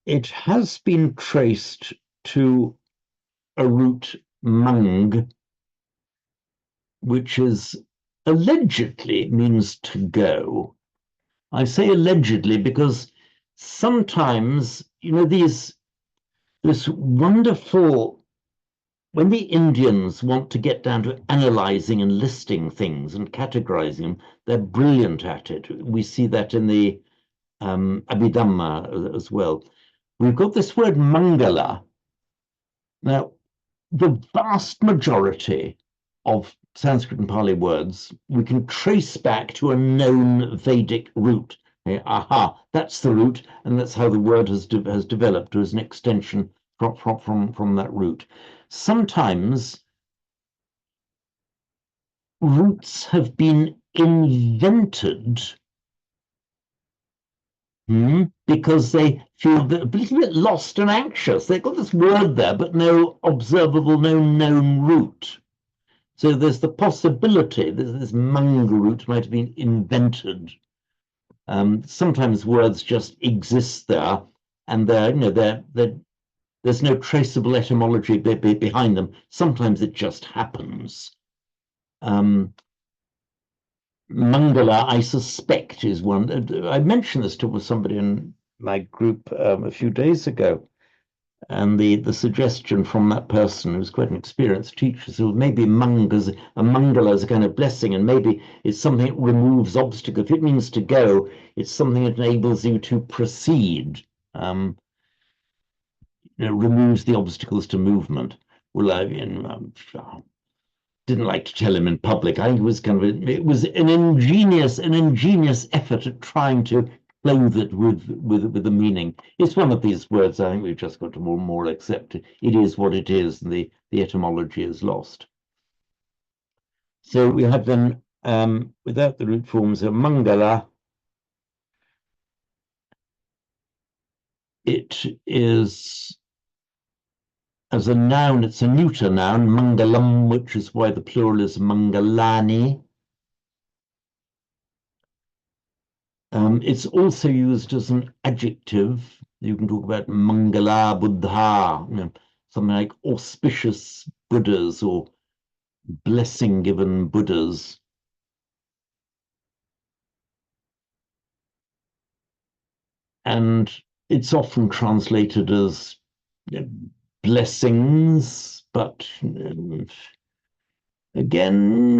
It has been traced to a root mang, which is allegedly means to go. I say allegedly because sometimes, you know, this wonderful, when the Indians want to get down to analyzing and listing things and categorizing them, they're brilliant at it. We see that in the Abhidhamma as well. We've got this word Mangala. Now, the vast majority of Sanskrit and Pali words we can trace back to a known Vedic root. Aha, that's the root, and that's how the word has developed as an extension from that root. Sometimes roots have been invented because they feel a little bit lost and anxious. They've got this word there, but no observable, no known root. So there's the possibility that this mang root might have been invented. Sometimes words just exist there, and there's no traceable etymology behind them. Sometimes it just happens. Mangala, I suspect, is one. I mentioned this to somebody in my group a few days ago, and the suggestion from that person, who's quite an experienced teacher, so maybe mangala is a kind of blessing, and maybe it's something that removes obstacles. If it means to go, it's something that enables you to proceed. Removes the obstacles to movement. Well, didn't like to tell him in public. I think it was an ingenious effort at trying to clothe it with a meaning. It's one of these words I think we've just got to more accept. It is what it is, and the etymology is lost. So we have then, without the root forms of Mangala, it is, as a noun, it's a neuter noun, Mangalam, which is why the plural is Mangalani. It's also used as an adjective. You can talk about Mangala Buddha, something like auspicious Buddhas or blessing given Buddhas. And it's often translated as blessings, but again,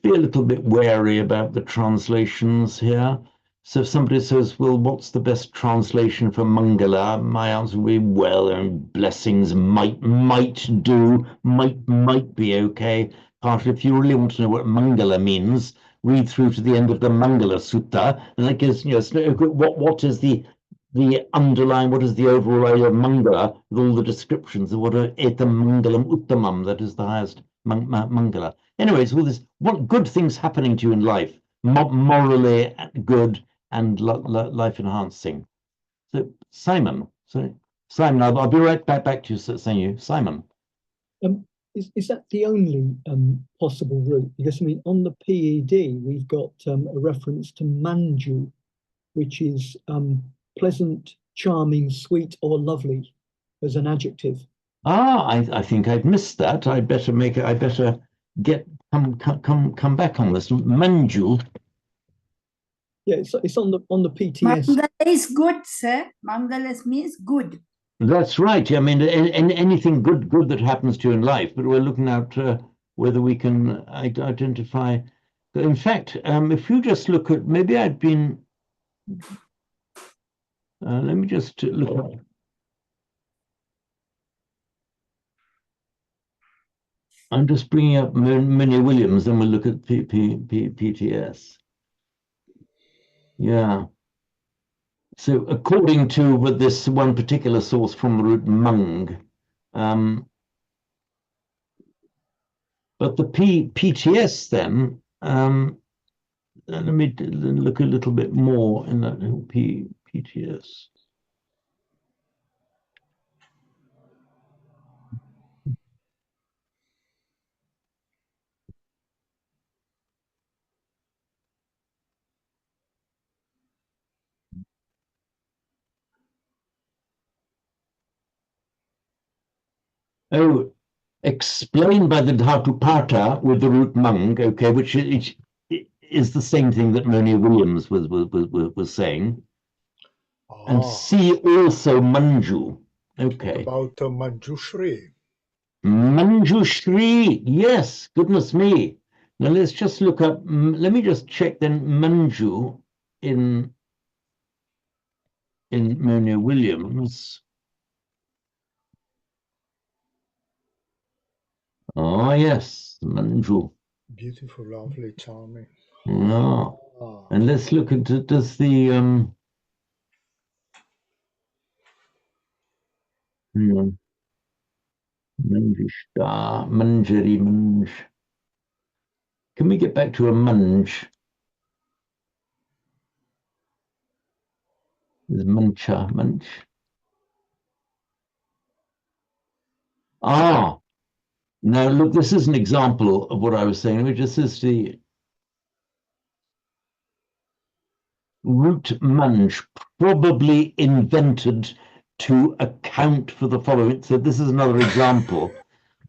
be a little bit wary about the translations here. So if somebody says, well, what's the best translation for Mangala? My answer would be, well, blessings might do, might be okay. Partly, if you really want to know what Mangala means, read through to the end of the Mangala Sutta, and that gives, what is the underlying, what is the overall idea of Mangala, with all the descriptions of what are Etam Mangalam Uttamam, that is the highest Mangala. Anyways, all this, what good things happening to you in life, morally good and life enhancing. So Simon, I'll be right back to you, saying you, Simon. Is that the only possible route? Because I mean, on the PED, we've got a reference to manju, which is pleasant, charming, sweet, or lovely as an adjective. I think I've missed that. I better come back on this. Manju. Yeah, it's on the PTS. Mangala is good, sir. Mangala means good. That's right. I mean, anything good that happens to you in life, but we're looking at whether we can identify. In fact, if you just look at, maybe I've been. Let me just look at. I'm just bringing up Minnie Williams, and we'll look at PTS. Yeah. So according to with this one particular source from the root mung, but the PTS then, let me look a little bit more in that PTS. Oh, explained by the Dhatu Pata with the root mung, okay, which is the same thing that Moni Williams was saying. And C also Manju. Okay. What about Manjushri? Manjushri, yes, goodness me. Now let's just look up, let me just check then Manju in Moni Williams. Oh yes, Manju. Beautiful, lovely, charming. Oh. And let's look at, does the Manjishta, Manjari, Manj. Can we get back to a Manj? There's Mancha, Manch. Ah, now look, this is an example of what I was saying, which is the root Manj, probably invented to account for the following. So this is another example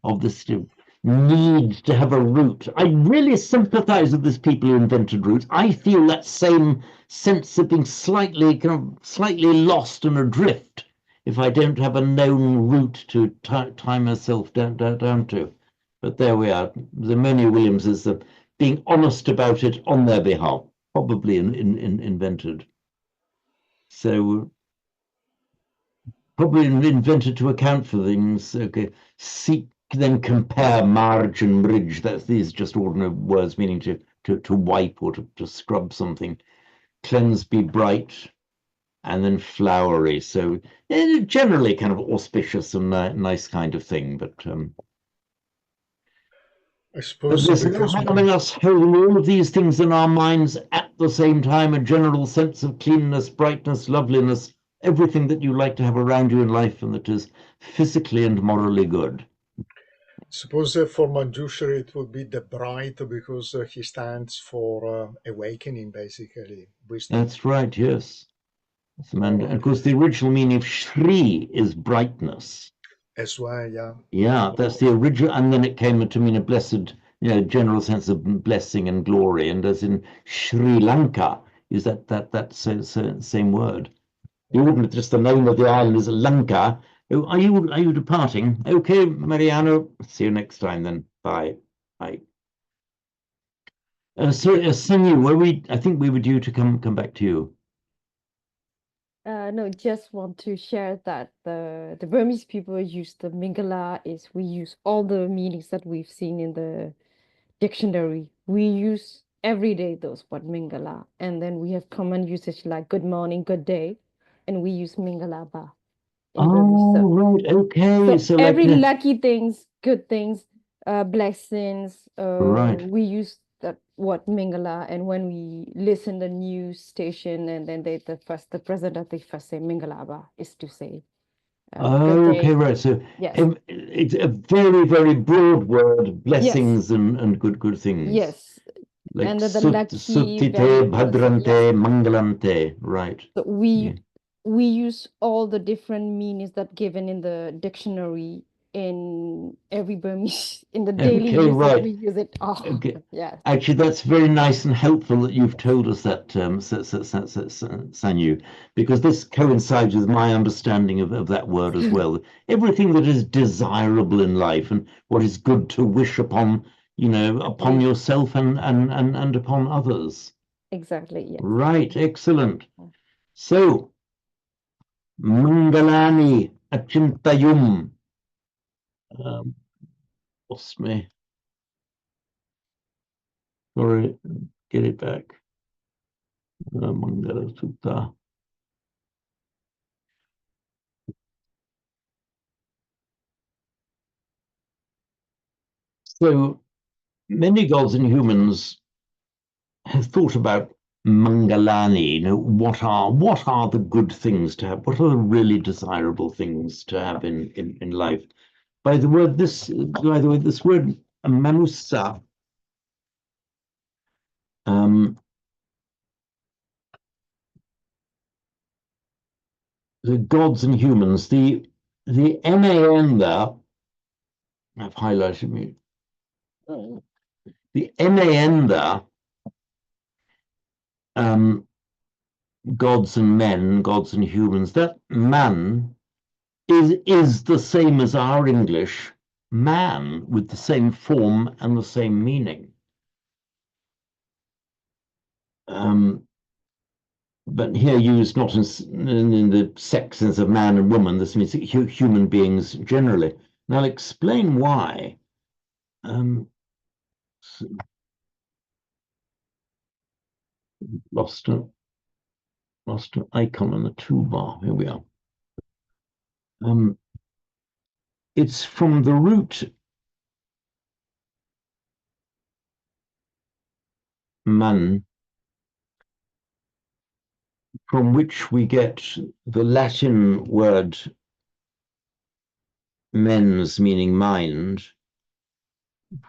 of this need to have a root. I really sympathize with these people who invented roots. I feel that same sense of being slightly lost and adrift if I don't have a known route to tie myself down to. But there we are. The Moni Williams is being honest about it on their behalf, probably invented. So probably invented to account for things. Okay, seek, then compare, marge and bridge. These are just ordinary words meaning to wipe or to scrub something. Cleanse, be bright, and then flowery. So generally kind of auspicious and nice kind of thing. But I suppose there's no harm in us holding all of these things in our minds at the same time, a general sense of cleanness, brightness, loveliness, everything that you like to have around you in life and that is physically and morally good. Suppose for Manjushri it would be the bright because he stands for awakening, basically, wisdom. That's right, yes. And of course, the original meaning of Shri is brightness. As well, yeah. Yeah, that's the original, and then it came to mean a blessed, general sense of blessing and glory. And as in Sri Lanka, is that same word. You wouldn't just the name of the island is Lanka. Oh, are you departing? Okay, Mariano. See you next time then. Bye. Bye. So, Sanyu, I think we were due to come back to you. No, just want to share that the Burmese people use the Mingala we use all the meanings that we've seen in the dictionary. We use every day those word Mingala, and then we have common usage like good morning, good day, and we use Mingala ba in Burmese. Oh, right, okay. So like every lucky things, good things, blessings, right. we use that word Mingala, and when we listen the news station, and then the president they first say Mingala ba is to say. Okay, right. So yes, it's a very, very broad word, blessings and good things. Yes. Like and the lucky Suttite, Bhadrante, Mangalante, right. So we use all the different meanings that given in the dictionary in every Burmese in the daily usage, right. we use it. Oh, okay. Yes. Actually, that's very nice and helpful that you've told us that, Sanyu, because this coincides with my understanding of that word as well. Everything that is desirable in life and what is good to wish upon, upon yourself and upon others. Exactly, yes. Right, excellent. So, Mangalani Achintayum. Lost me. Sorry, get it back. Mangala Sutta. So many gods and humans have thought about Mangalani. What are the good things to have? What are the really desirable things to have in life? By the way, this word Manusa, the gods and humans, the MAN there I've highlighted me. The MAN there, gods and men, gods and humans, that man is the same as our English man, with the same form and the same meaning. But here used not in the sex sense of man and woman, this means human beings generally. And I'll explain why. Lost an icon on the toolbar. Here we are. It's from the root man, from which we get the Latin word mens, meaning mind,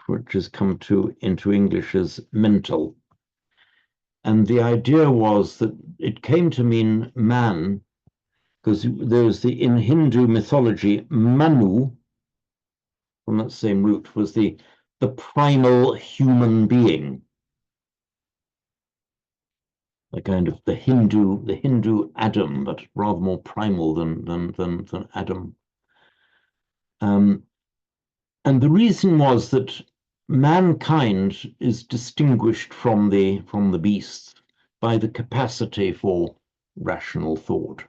which has come into English as mental. And the idea was that it came to mean man, because there's in Hindu mythology, Manu, from that same root, was the primal human being. A kind of the Hindu Adam, but rather more primal than Adam. And the reason was that mankind is distinguished from the beasts by the capacity for rational thought.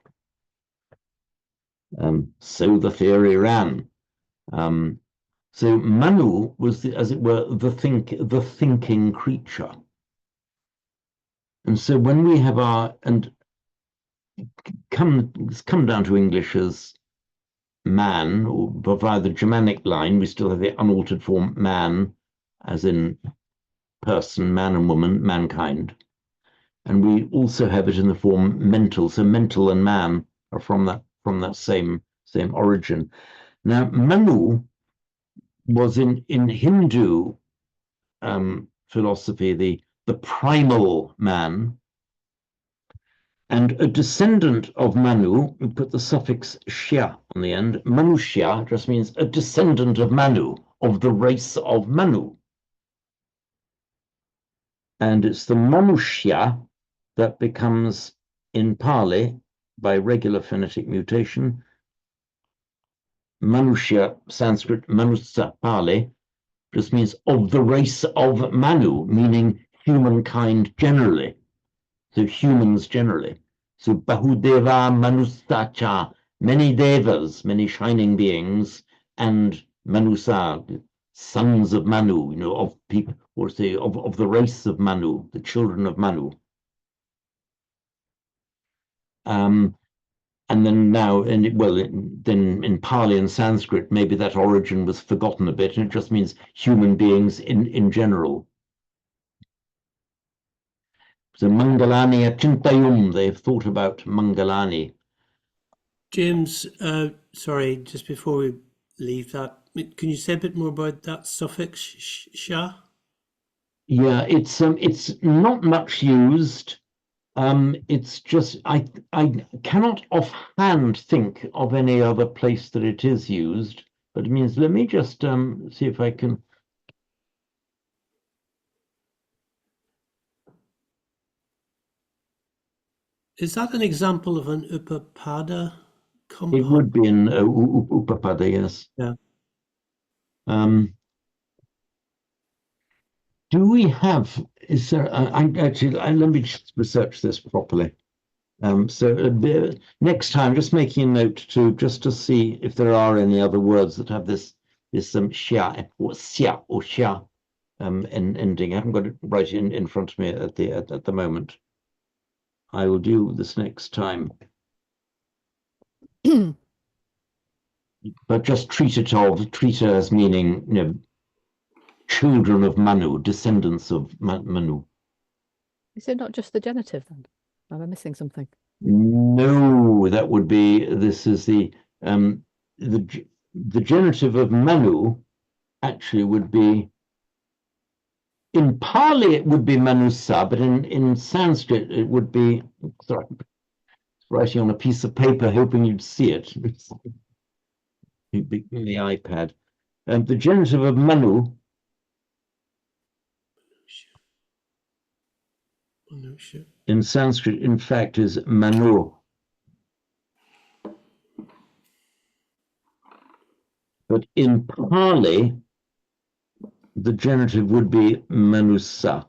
So the theory ran. So Manu was, as it were, the thinking creature. And so when we have it's come down to English as man, or via the Germanic line, we still have the unaltered form man, as in person, man and woman, mankind. And we also have it in the form mental. So mental and man are from that same origin. Now, Manu was in Hindu philosophy the primal man, and a descendant of Manu, we put the suffix shya on the end. Manushya just means a descendant of Manu, of the race of Manu. And it's the Manushya that becomes, in Pali, by regular phonetic mutation, Manushya, Sanskrit, Manusa, Pali, just means of the race of Manu, meaning humankind generally. So humans generally. So Bahudeva Manusacha, many devas, many shining beings, and Manusa, sons of Manu, of people, or say of the race of Manu, the children of Manu. And then now, then in Pali and Sanskrit, maybe that origin was forgotten a bit, and it just means human beings in general. So Mangalani Achintayum, they've thought about Mangalani. James, sorry, just before we leave that, can you say a bit more about that suffix sha? Yeah, it's not much used. It's just I cannot offhand think of any other place that it is used, but it means, let me just see if I can. Is that an example of an upapada compound? It would be in upapada, yes. Yeah. Do we have? Is there? Let me just research this properly. Next time, just making a note to see if there are any other words that have this xia or xia or xia ending. I haven't got it right in front of me at the moment. I will do this next time. But just treat it as meaning, children of Manu, descendants of Manu. Is it not just the genitive then? Am I missing something? No, that would be, this is the genitive of Manu actually would be, in Pali it would be Manusa, but in Sanskrit it would be, sorry, writing on a piece of paper hoping you'd see it. In the iPad. The genitive of Manu in Sanskrit, in fact, is Manu. But in Pali, the genitive would be Manusa.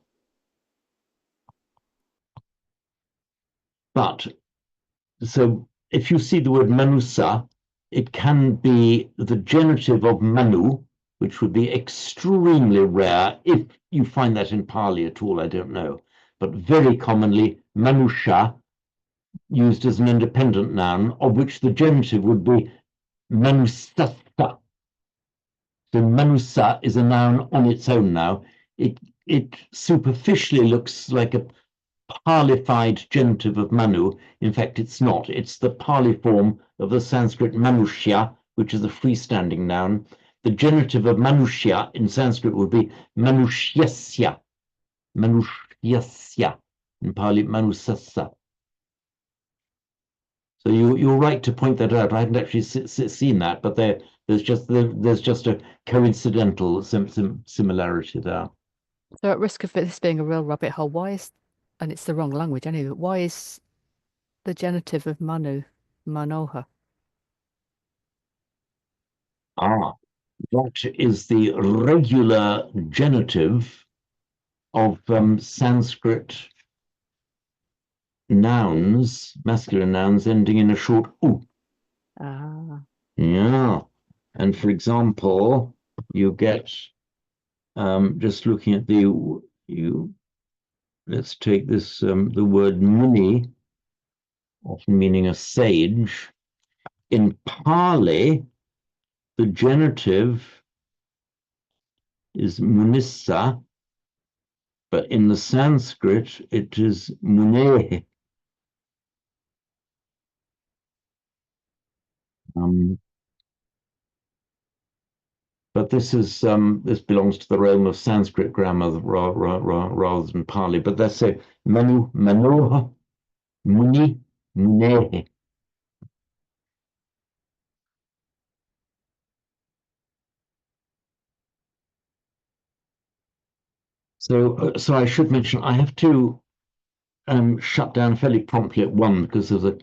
But so if you see the word Manusa, it can be the genitive of Manu, which would be extremely rare. If you find that in Pali at all, I don't know. But very commonly, Manusha, used as an independent noun, of which the genitive would be Manusasa. So Manusa is a noun on its own now. It superficially looks like a Palified genitive of Manu. In fact, it's not. It's the Pali form of the Sanskrit Manushya, which is a freestanding noun. The genitive of Manushya in Sanskrit would be Manushyasya. Manushyasya. In Pali, Manusassa. So you're right to point that out. I hadn't actually seen that, but there's just a coincidental similarity there. So at risk of this being a real rabbit hole, why is, and it's the wrong language anyway, why is the genitive of Manu Manoha? That is the regular genitive of Sanskrit nouns, masculine nouns ending in a short u. Ah. Yeah. And for example, you get, just looking at let's take this, the word muni, often meaning a sage. In Pali, the genitive is munissa, but in the Sanskrit, it is mune. But this belongs to the realm of Sanskrit grammar rather than Pali. But let's say manu, manoha, muni, munehe. So I should mention I have to shut down fairly promptly at 1 because there's a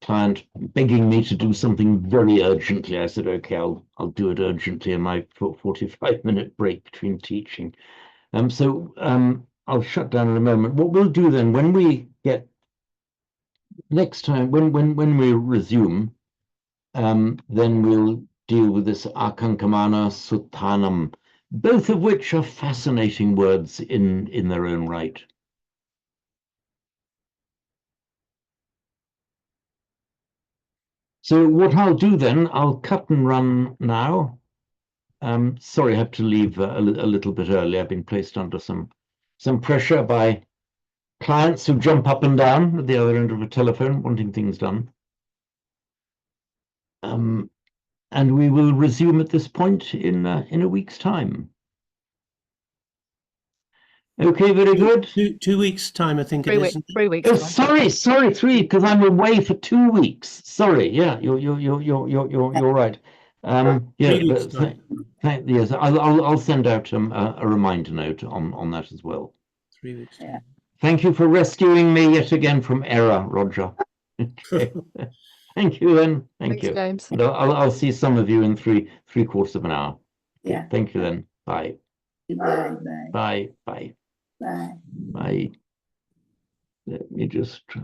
client begging me to do something very urgently. I said, okay, I'll do it urgently in my 45-minute break between teaching. So I'll shut down in a moment. What we'll do then, when we get next time, when we resume, then we'll deal with this Akankamana Suttanam, both of which are fascinating words in their own right. So what I'll do then, I'll cut and run now. Sorry, I have to leave a little bit early. I've been placed under some pressure by clients who jump up and down at the other end of a telephone wanting things done. And we will resume at this point in a week's time. Okay, very good. 2 weeks time, I think it is. 3 weeks. Oh, sorry, 3, because I'm away for 2 weeks. Sorry, yeah, you're right. Yeah, 3 weeks but yes, I'll send out a reminder note on that as well. 3 weeks time. Thank you for rescuing me yet again from error, Roger. Okay. Thank you then. Thanks, you, James. And I'll see some of you in three quarters of an hour. Yeah. Thank you then. Bye. Bye. Bye. Bye. Bye. Bye. Let me just try.